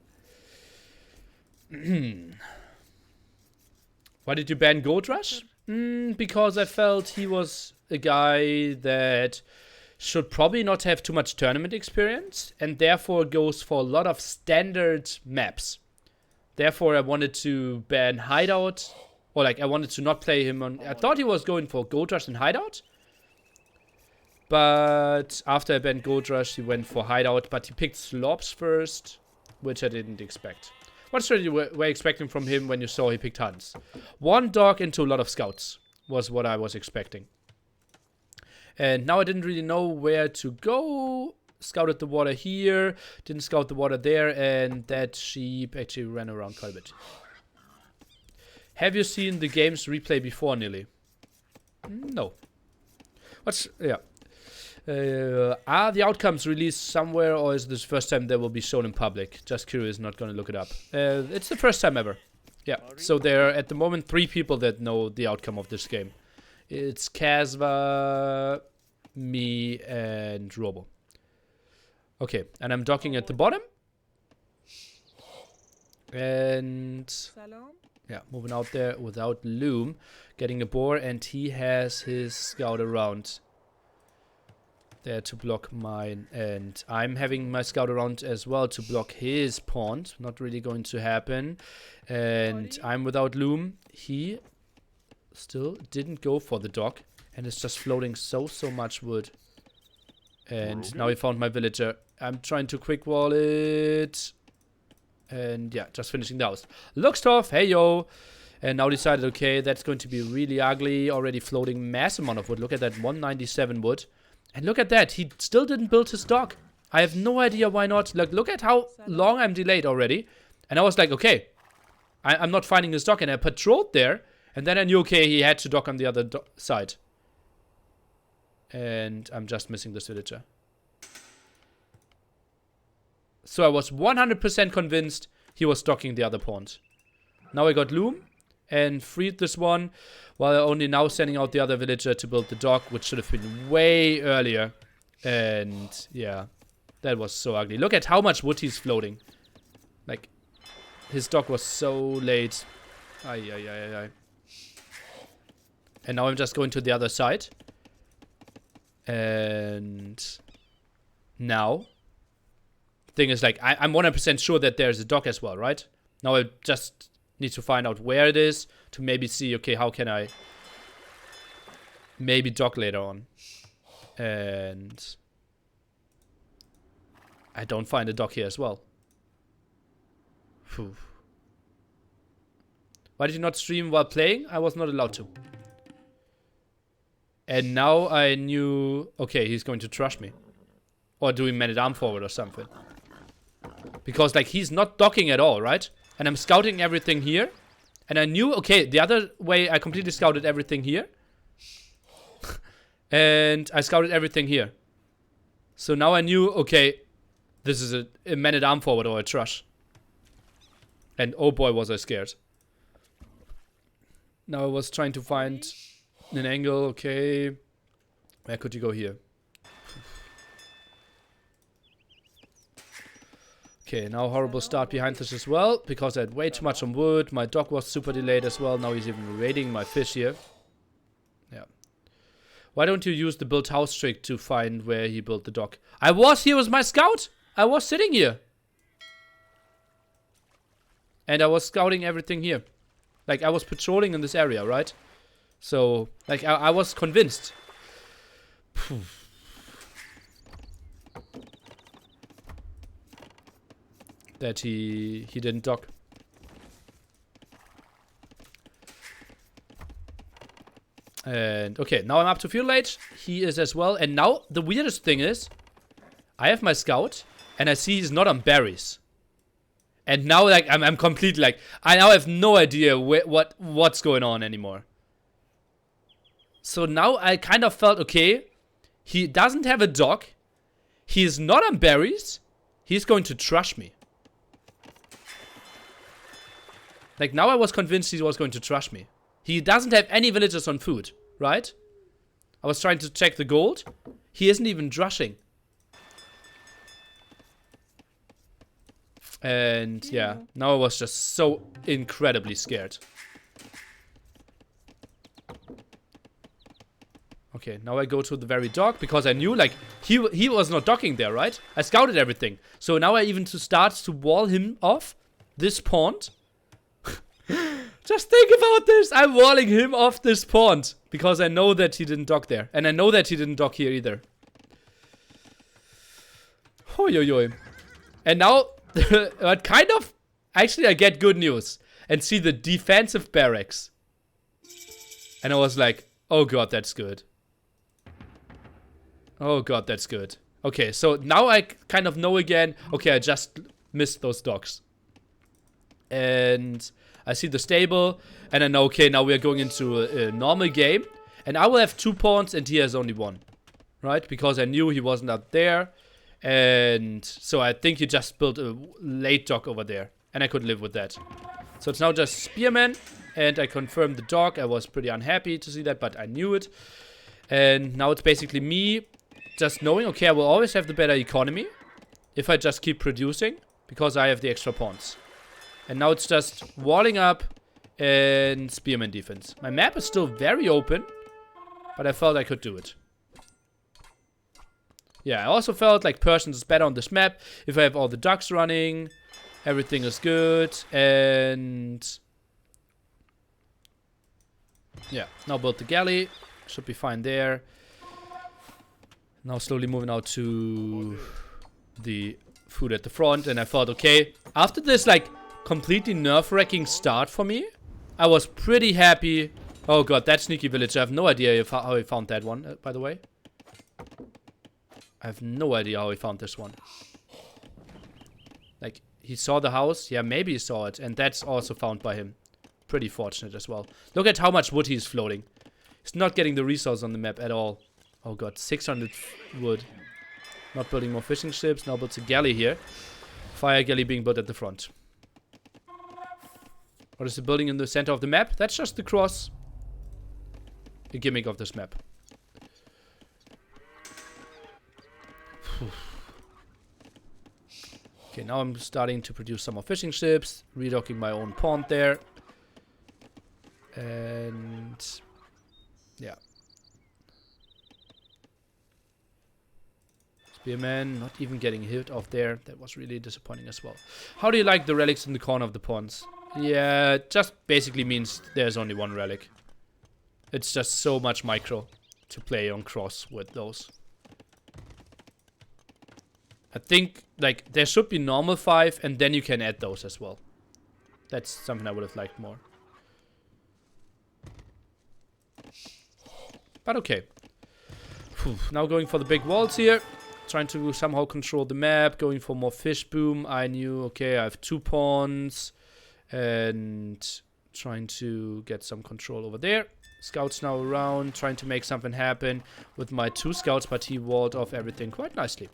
Why did you ban Gold Rush? Because I felt he was a guy that should probably not have too much tournament experience, and therefore goes for a lot of standard maps. Therefore, I wanted to ban Hideout, or like I wanted to not play him on. I thought he was going for Gold Rush and Hideout, but after I banned Gold Rush, he went for Hideout. But he picked Slobs first, which I didn't expect. What strategy were you expecting from him when you saw he picked Huns? 1 dog into a lot of scouts was what I was expecting. And now I didn't really know where to go. Scouted the water here, didn't scout the water there, and that sheep actually ran around quite a bit. Have you seen the game's replay before, Nili? No. Yeah. Are the outcomes released somewhere, or is this the first time they will be shown in public? Just curious, not gonna look it up. It's the first time ever. Yeah, so there are at the moment 3 people that know the outcome of this game. It's K4SVA, me, and Robo. Okay, and I'm docking at the bottom. And yeah, moving out there without Loom. Getting a boar, and he has his scout around there to block mine. And I'm having my scout around as well to block his pawn. Not really going to happen. And I'm without Loom. He still didn't go for the dock, and it's just floating so much wood. And now he found my villager. I'm trying to quick wall it. And yeah, just finishing the house. Looks tough. Hey, yo. And now decided, okay, that's going to be really ugly. Already floating mass amount of wood. Look at that, 197 wood. And look at that. He still didn't build his dock. I have no idea why not. Look at how long I'm delayed already. And I was like, okay, I'm not finding his dock. And I patrolled there. And then I knew, okay, he had to dock on the other side. And I'm just missing this villager. So I was 100% convinced he was docking the other pond. Now I got loom and freed this one, while only now sending out the other villager to build the dock, which should have been way earlier. And yeah, that was so ugly. Look at how much wood he's floating. Like, his dock was so late. Ay, ay, ay, ay, ay. And now I'm just going to the other side. And now, thing is, like, I'm 100% sure that there's a dock as well, right? Now I just need to find out where it is to maybe see, okay, how can I maybe dock later on. And I don't find a dock here as well. Phew. Why did you not stream while playing? I was not allowed to. And now I knew, okay, he's going to trash me. Or doing man-at-arm forward or something. Because, like, he's not docking at all, right? And I'm scouting everything here. And I knew, okay, the other way I completely scouted everything here. And I scouted everything here. So now I knew, okay, this is a man-at-arm forward or a trash. And oh boy, was I scared. Now I was trying to find an angle, okay. Where could you go here? Okay, now horrible start behind this as well, because I had way too much on wood. My dock was super delayed as well. Now he's even raiding my fish here. Yeah. Why don't you use the build house trick to find where he built the dock? I was here with my scout. I was sitting here. And I was scouting everything here. Like, I was patrolling in this area, right? So, like, I was convinced. That he didn't dock. And, okay, now I'm up to fuel age. He is as well. And now, the weirdest thing is, I have my scout, and I see he's not on berries. And now, like, I'm completely, like, I now have no idea what's going on anymore. So now I kind of felt, okay, he doesn't have a dock. He is not on berries. He's going to trash me. Like, now I was convinced he was going to trash me. He doesn't have any villagers on food, right? I was trying to check the gold. He isn't even drushing. And yeah, now I was just so incredibly scared. Okay, now I go to the very dock because I knew, like, he was not docking there, right? I scouted everything. So now I even start to wall him off this pond. Just think about this. I'm walling him off this pond because I know that he didn't dock there. And I know that he didn't dock here either. Hoi. And now, but kind of, actually I get good news. And see the defensive barracks. And I was like, oh god, that's good. Oh god, that's good. Okay, so now I kind of know again. Okay, I just missed those docks. And I see the stable. And I know, okay, now we're going into a normal game. And I will have 2 pawns and he has only 1. Right? Because I knew he wasn't up there. And so I think he just built a late dock over there. And I could live with that. So it's now just Spearman. And I confirmed the dock. I was pretty unhappy to see that, but I knew it. And now it's basically me just knowing, okay, I will always have the better economy if I just keep producing, because I have the extra pawns. And now it's just walling up and Spearman defense. My map is still very open, but I felt I could do it. Yeah, I also felt like Persians is better on this map if I have all the ducks running. Everything is good. And yeah, now build the galley. Should be fine there. Now slowly moving out to the food at the front, and I thought, okay, after this, like, completely nerve-wracking start for me, I was pretty happy. Oh god, that sneaky village. I have no idea how he found that one, by the way. I have no idea how he found this one. Like, he saw the house. Yeah, maybe he saw it. And that's also found by him. Pretty fortunate as well. Look at how much wood he's floating. He's not getting the resource on the map at all. Oh god, 600 wood. Not building more fishing ships. Now builds a galley here. Fire galley being built at the front. What is the building in the center of the map? That's just the cross. The gimmick of this map. Okay, now I'm starting to produce some more fishing ships. Redocking my own pond there. And... yeah. Spearman not even getting hit off there. That was really disappointing as well. How do you like the relics in the corner of the ponds? Yeah, it just basically means there's only one relic. It's just so much micro to play on cross with those. I think, like, there should be normal 5, and then you can add those as well. That's something I would have liked more. But okay. Whew. Now going for the big walls here. Trying to somehow control the map. Going for more fish boom. I knew, okay, I have 2 ponds. And trying to get some control over there. Scouts now around. Trying to make something happen with my 2 scouts. But he walled off everything quite nicely.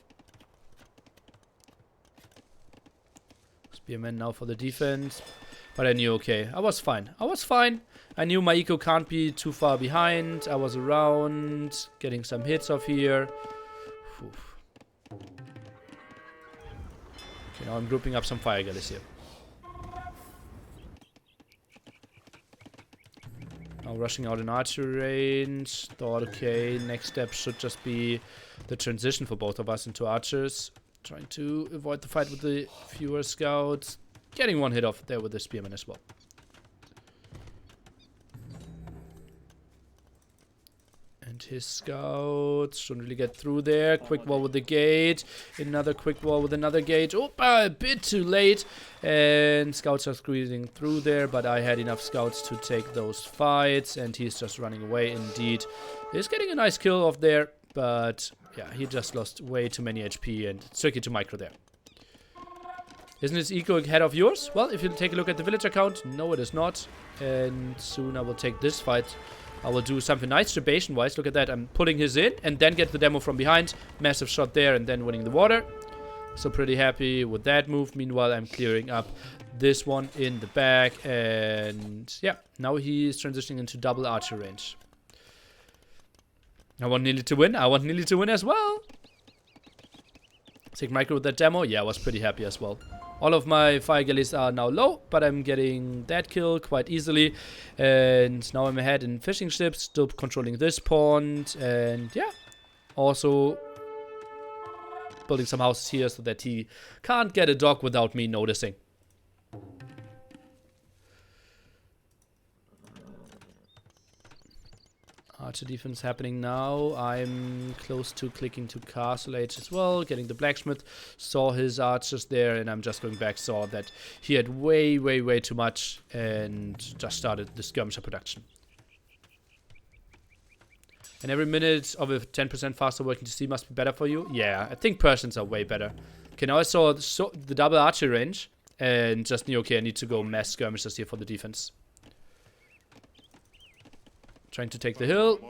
Spearman now for the defense. But I knew, okay, I was fine. I was fine. I knew my eco can't be too far behind. I was around, getting some hits off here. Whew. Okay, now I'm grouping up some fire galleys here. Now rushing out in archery range. Thought, okay, next step should just be the transition for both of us into archers. Trying to avoid the fight with the fewer scouts. Getting one hit off there with the spearman as well. And his scouts shouldn't really get through there. Quick wall with the gate. Another quick wall with another gate. Oh, a bit too late. And scouts are squeezing through there. But I had enough scouts to take those fights. And he's just running away indeed. He's getting a nice kill off there. But yeah, he just lost way too many HP. And it's tricky to micro there. Isn't his eco ahead of yours? Well, if you take a look at the villager count, no, it is not. And soon I will take this fight. I will do something nice distribution-wise. Look at that. I'm pulling his in and then get the demo from behind. Massive shot there and then winning the water. So pretty happy with that move. Meanwhile, I'm clearing up this one in the back. And yeah, now he's transitioning into double archer range. I want Nili to win. I want Nili to win as well. Take micro with that demo. Yeah, I was pretty happy as well. All of my fire galleys are now low, but I'm getting that kill quite easily. And now I'm ahead in fishing ships, still controlling this pond. And yeah, also building some houses here so that he can't get a dog without me noticing. Archer defense happening now. I'm close to clicking to Castle Age as well. Getting the blacksmith. Saw his archers there and I'm just going back. Saw that he had way too much. And just started the skirmisher production. And every minute of a 10% faster working to see must be better for you. Yeah, I think Persians are way better. Okay, now I saw the double archer range. And just knew, okay, I need to go mass skirmishers here for the defense. Trying to take the hill.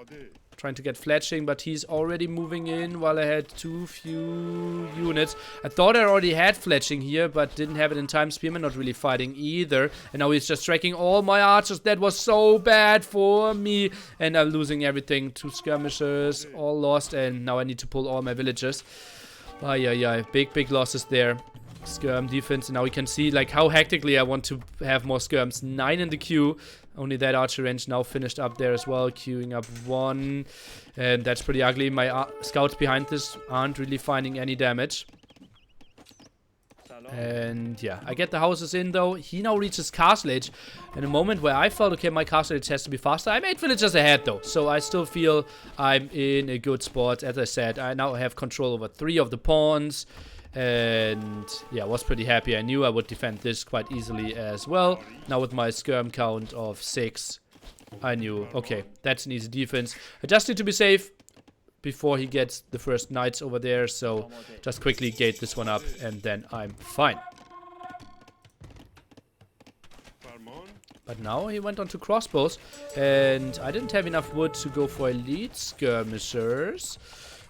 Trying to get fletching, but he's already moving in while I had too few units. I thought I already had fletching here, but didn't have it in time. Spearman not really fighting either. And now he's just striking all my archers. That was so bad for me. And I'm losing everything. 2 skirmishers, all lost. And now I need to pull all my villagers. Yeah. Big losses there. Skirm defense. And now we can see like how hectically I want to have more skirms. 9 in the queue. Only that archer range now finished up there as well. Queuing up 1. And that's pretty ugly. My scouts behind this aren't really finding any damage. And yeah, I get the houses in though. He now reaches Castle Age. In a moment where I felt, okay, my Castle Age has to be faster. I'm 8 villagers ahead though. So I still feel I'm in a good spot. As I said, I now have control over 3 of the pawns. And yeah, was pretty happy. I knew I would defend this quite easily as well. Now with my skirm count of 6, I knew, okay, that's an easy defense. I just need to be safe before he gets the first knights over there. So just quickly gate this one up and then I'm fine. But now he went on to crossbows, and I didn't have enough wood to go for elite skirmishers.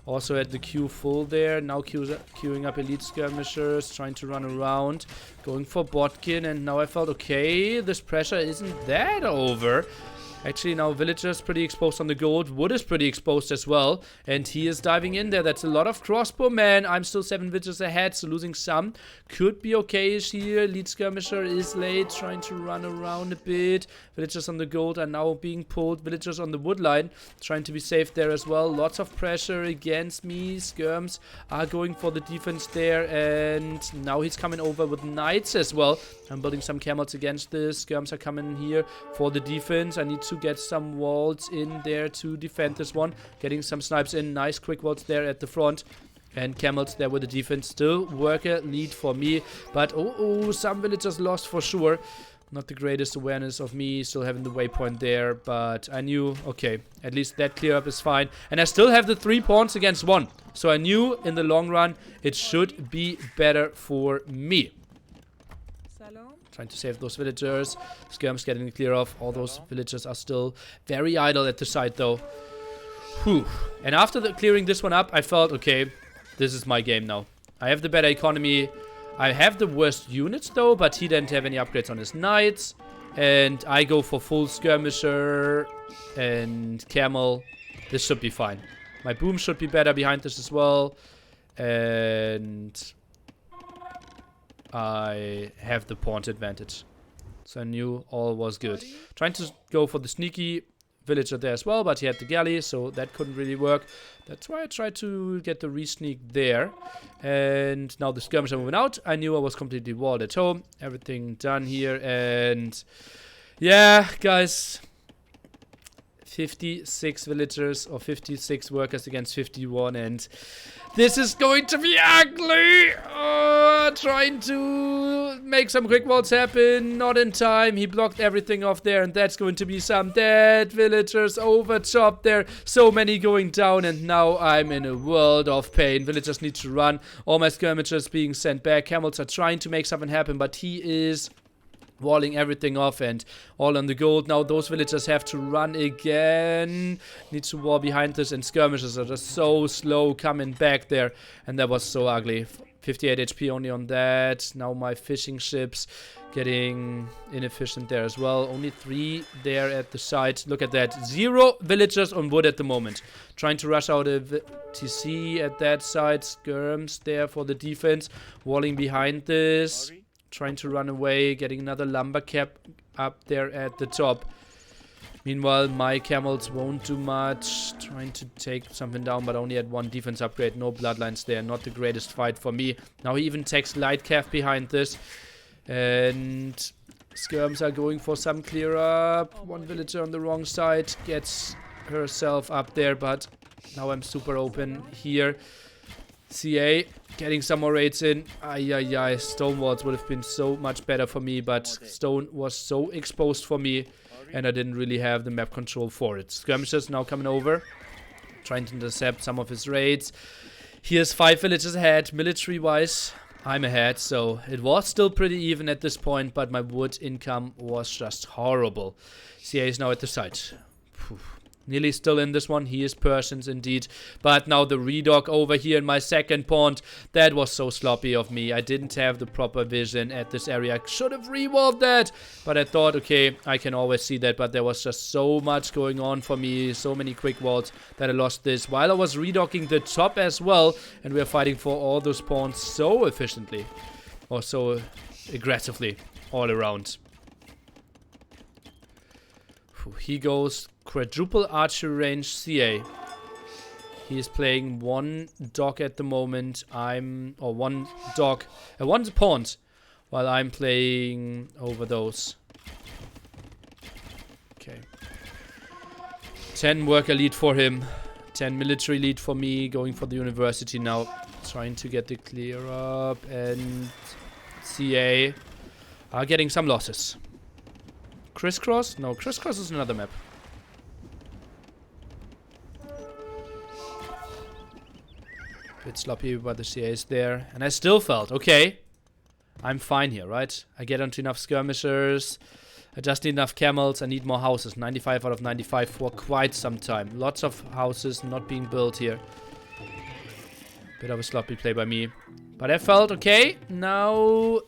Also had the queue full there. Now queuing up elite skirmishers, trying to run around, going for botkin, and now I felt, okay, this pressure isn't that over. Actually, now villagers pretty exposed on the gold. Wood is pretty exposed as well. And he is diving in there. That's a lot of crossbow, man. I'm still 7 villagers ahead, so losing some could be okay-ish here. Lead skirmisher is late, trying to run around a bit. Villagers on the gold are now being pulled. Villagers on the wood line, trying to be safe there as well. Lots of pressure against me. Skirms are going for the defense there. And now he's coming over with knights as well. I'm building some camels against this. Skirms are coming here for the defense. I need to get some walls in there to defend this one. Getting some snipes in. Nice quick walls there at the front. And camels there with the defense. Still worker lead for me. But some villagers lost for sure. Not the greatest awareness of me. Still having the waypoint there. But I knew, okay, at least that clear up is fine. And I still have the 3 pawns against 1. So I knew in the long run it should be better for me. Trying to save those villagers. Skirms getting clear off. All those villagers are still very idle at the side though. Whew. And after clearing this one up, I felt, okay, this is my game now. I have the better economy. I have the worst units though, but he didn't have any upgrades on his knights. And I go for full skirmisher and camel. This should be fine. My boom should be better behind this as well. And I have the pawn advantage. So I knew all was good. Trying to go for the sneaky villager there as well, but he had the galley, so that couldn't really work. That's why I tried to get the re-sneak there. And now the skirmisher moving out. I knew I was completely walled at home. Everything done here. And yeah, guys, 56 villagers or 56 workers against 51, and this is going to be ugly. Trying to make some quick walls happen, not in time. He blocked everything off there, and that's going to be some dead villagers over top there. So many going down, and now I'm in a world of pain. Villagers need to run. All my skirmishers being sent back. Camels are trying to make something happen, but he is walling everything off, and all on the gold. Now those villagers have to run again. Need to wall behind this, and skirmishers are just so slow coming back there, and that was so ugly. 58 HP only on that. Now my fishing ships getting inefficient there as well. Only 3 there at the side. Look at that. 0 villagers on wood at the moment. Trying to rush out a TC at that side. Skirms there for the defense. Walling behind this. Trying to run away, getting another lumber cap up there at the top. Meanwhile, my camels won't do much. Trying to take something down, but only had 1 defense upgrade. No bloodlines there. Not the greatest fight for me. Now he even takes light calf behind this. And skirms are going for some clear up. 1 villager on the wrong side gets herself up there, but now I'm super open here. CA getting some more raids in. Stone walls would have been so much better for me, but stone was so exposed for me, and I didn't really have the map control for it. Skirmishers now coming over, trying to intercept some of his raids. Here's 5 villages ahead. Military wise, I'm ahead, so it was still pretty even at this point, but my wood income was just horrible. CA is now at the site. Nili still in this one. He is Persians indeed. But now the redock over here in my second pond. That was so sloppy of me. I didn't have the proper vision at this area. I should have rewalled that. But I thought, okay, I can always see that. But there was just so much going on for me. So many quick walls that I lost this. While I was redocking the top as well. And we are fighting for all those pawns so efficiently. Or so aggressively all around. He goes quadruple archery range CA. He is playing 1 dog at the moment. One pawn, while I'm playing over those. Okay. 10 worker lead for him. 10 military lead for me. Going for the university now. Trying to get the clear up, and CA are getting some losses. Crisscross? No, Crisscross is another map. Bit sloppy, but the CA is there. And I still felt, okay, I'm fine here, right? I get onto enough skirmishers. I just need enough camels. I need more houses. 95 out of 95 for quite some time. Lots of houses not being built here. Bit of a sloppy play by me. But I felt, okay, now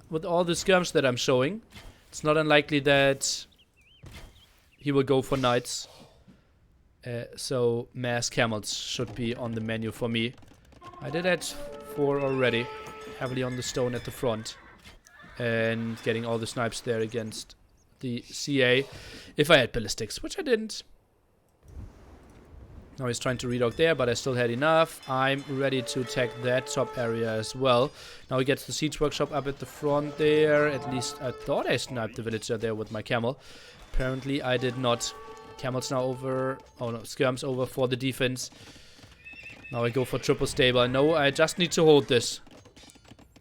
with all the skirms that I'm showing, it's not unlikely that he will go for knights. So mass camels should be on the menu for me. I did add 4 already. Heavily on the stone at the front. And getting all the snipes there against the CA. If I had ballistics, which I didn't. Now he's trying to redog there, but I still had enough. I'm ready to attack that top area as well. Now he gets the siege workshop up at the front there. At least I thought I sniped the villager there with my camel. Apparently I did not. Camel's now over. Oh no, skirm's over for the defense. Now I go for triple stable. I know I just need to hold this.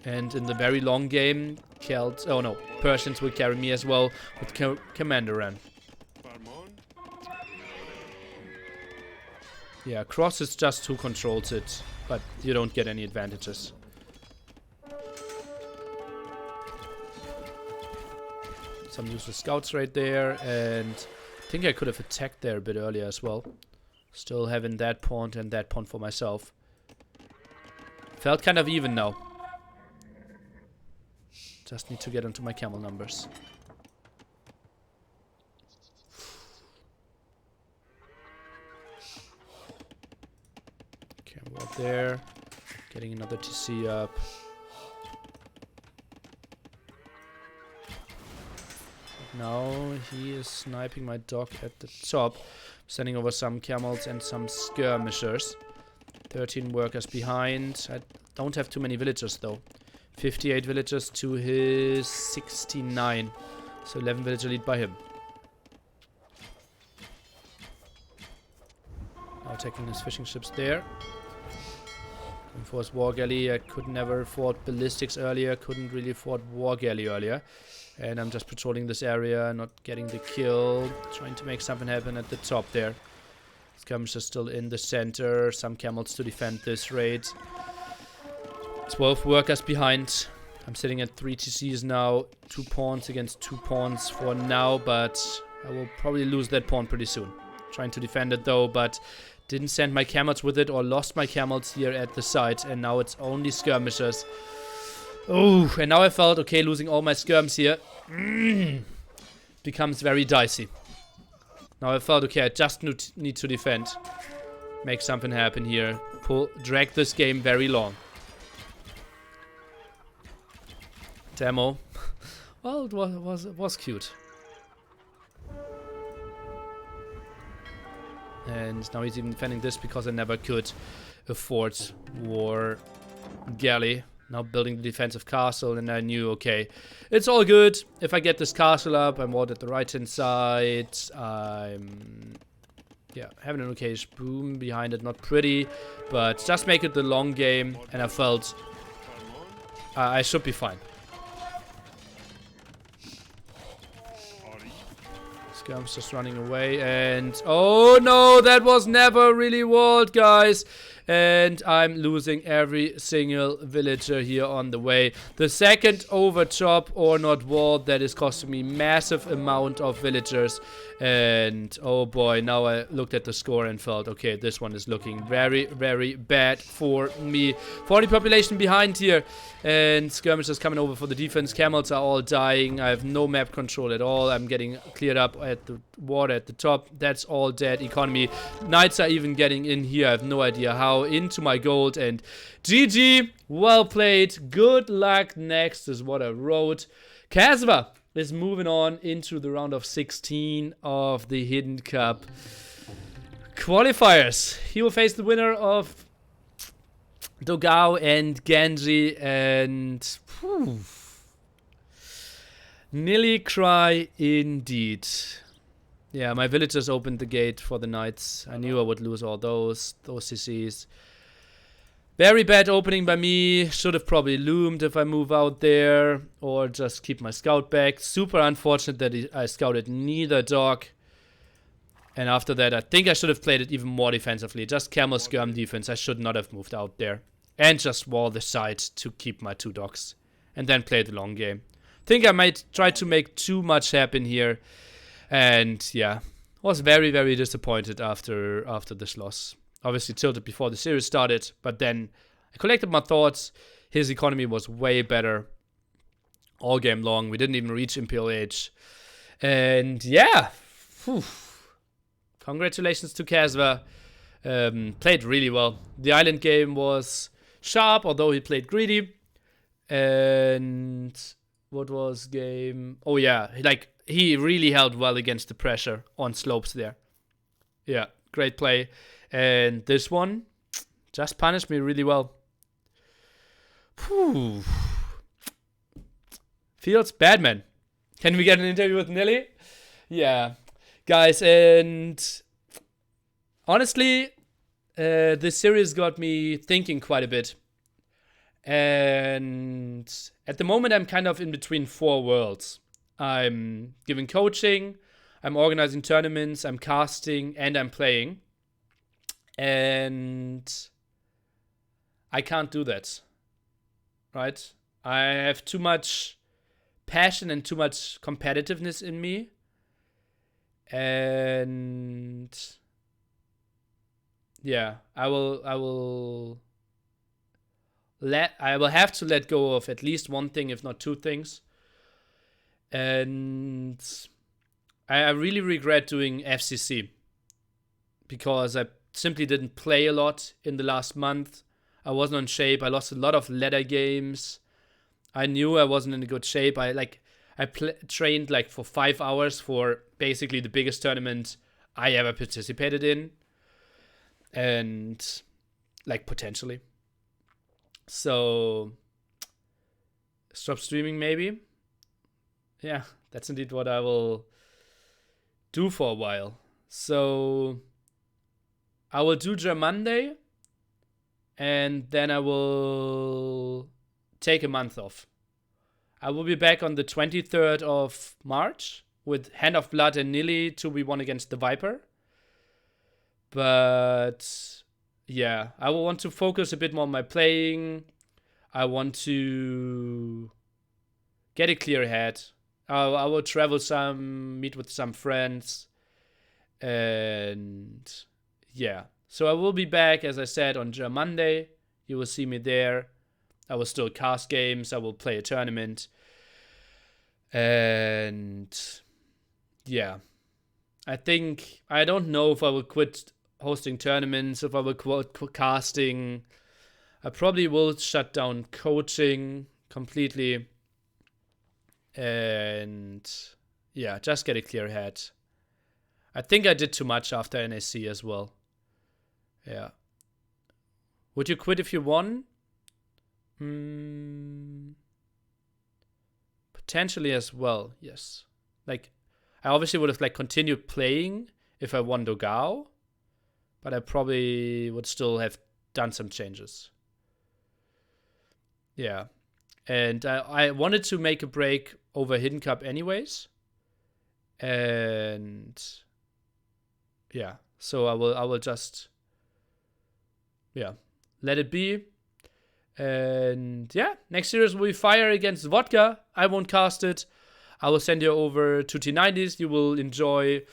And in the very long game, Persians will carry me as well with Commander Ran. Yeah, Cross is just who controls it, but you don't get any advantages. Some useless scouts right there, and I think I could have attacked there a bit earlier as well. Still having that pawn and that pawn for myself. Felt kind of even now. Just need to get into my camel numbers. Camel up there. Getting another TC up. Now he is sniping my dog at the top. Sending over some camels and some skirmishers. 13 workers behind. I don't have too many villagers though. 58 villagers to his 69. So 11 villager lead by him. Now attacking his fishing ships there. Enforce war galley. I could never afford ballistics earlier. Couldn't really afford war galley earlier. And I'm just patrolling this area, not getting the kill. Trying to make something happen at the top there. Skirmishers still in the center. Some camels to defend this raid. 12 workers behind. I'm sitting at 3 TCs now. 2 pawns against 2 pawns for now, but I will probably lose that pawn pretty soon. Trying to defend it though, but didn't send my camels with it or lost my camels here at the site. And now it's only skirmishers. Oh, and now I felt, okay, losing all my skirms here becomes very dicey. Now I felt, okay, I just need to defend. Make something happen here. Drag this game very long. Demo. Well, it was cute. And now he's even defending this because I never could afford war galley. Now building the defensive castle, and I knew, okay, it's all good. If I get this castle up, I'm walled at the right-hand side. I'm, yeah, having an okay boom behind it. Not pretty, but just make it the long game. And I felt I should be fine. Skirm's just running away, and oh no, that was never really walled, guys. And I'm losing every single villager here on the way. The second over top or not walled, that is costing me massive amount of villagers. And oh boy, now I looked at the score and felt, okay, this one is looking very, very bad for me. 40 population behind here. And skirmishers coming over for the defense. Camels are all dying. I have no map control at all. I'm getting cleared up at the water at the top. That's all dead economy. Knights are even getting in here. I have no idea how. Into my gold, and GG. Well played. Good luck. Next is what I wrote. K4SVA is moving on into the round of 16 of the Hidden Cup qualifiers. He will face the winner of Dogao and Genji, and Nili cry indeed. Yeah, my villagers opened the gate for the knights. I knew I would lose all those CCs. Very bad opening by me. Should have probably loomed if I move out there or just keep my scout back. Super unfortunate that I scouted neither dog. And after that, I think I should have played it even more defensively. Just camel skirm defense. I should not have moved out there. And just wall the side to keep my 2 dogs. And then play the long game. Think I might try to make too much happen here. And yeah, was very, very disappointed after this loss. Obviously tilted before the series started, but then I collected my thoughts. His economy was way better all game long. We didn't even reach Imperial Age. And yeah, congratulations to K4SVA. Played really well. The island game was sharp, although he played greedy. And what was game? Oh yeah, he really held well against the pressure on slopes there. Yeah, great play. And this one just punished me really well. Whew. Feels bad, man. Can we get an interview with Nili? Yeah. Guys, and honestly, this series got me thinking quite a bit. And at the moment, I'm kind of in between 4 worlds. I'm giving coaching, I'm organizing tournaments, I'm casting, and I'm playing. And I can't do that, right? I have too much passion and too much competitiveness in me. And yeah, I will have to let go of at least one thing, if not 2 things. And I really regret doing FCC because I simply didn't play a lot in the last month. I wasn't on shape. I lost a lot of ladder games. I knew I wasn't in a good shape. I trained like for 5 hours for basically the biggest tournament I ever participated in. And like potentially. So stop streaming maybe. Yeah, that's indeed what I will do for a while. So I will do German Monday, and then I will take a month off. I will be back on the 23rd of March with Hand of Blood and Nili 2v1 against the Viper. But yeah, I will want to focus a bit more on my playing. I want to get a clear head. I will travel some, meet with some friends. And yeah, so I will be back, as I said, on German Monday. You will see me there. I will still cast games. I will play a tournament. And yeah, I don't know if I will quit hosting tournaments, if I will quit casting. I probably will shut down coaching completely. And yeah, just get a clear head. I think I did too much after NAC as well. Yeah. Would you quit if you won? Potentially as well, yes. Like, I obviously would have continued playing if I won Dogao, but I probably would still have done some changes. Yeah. And I wanted to make a break over Hidden Cup anyways. And yeah, so I will just let it be. And yeah, next series will be Fire against Vodka. I won't cast it. I will send you over to T90s. You will enjoy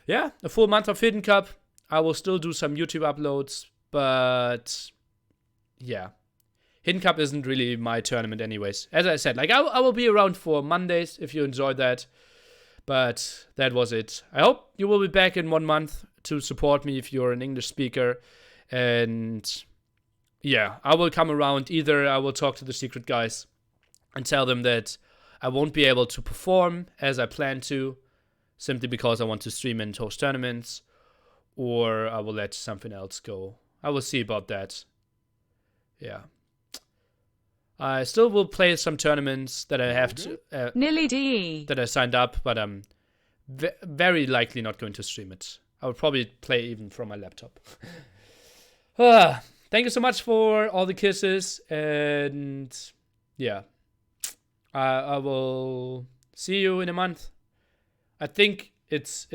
a full month of Hidden Cup. I will still do some YouTube uploads, but yeah, Hidden Cup isn't really my tournament anyways. As I said, I will be around for Mondays if you enjoyed that. But that was it. I hope you will be back in 1 month to support me if you're an English speaker. And yeah, I will come around. Either I will talk to the secret guys and tell them that I won't be able to perform as I plan to, simply because I want to stream and host tournaments, or I will let something else go. I will see about that. Yeah. I still will play some tournaments that I have to Nili DE. that I signed up, but I'm very likely not going to stream it. I will probably play even from my laptop. Thanks thank you so much for all the kisses, and yeah, I will see you in a month. I think it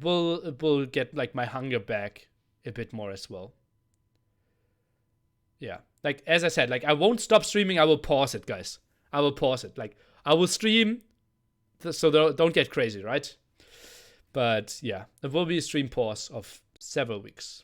will get like my hunger back a bit more as well. Yeah, like as I said, like I won't stop streaming. I will pause it, guys. I will pause it. Like I will stream, so don't get crazy, right? But yeah, there will be a stream pause of several weeks.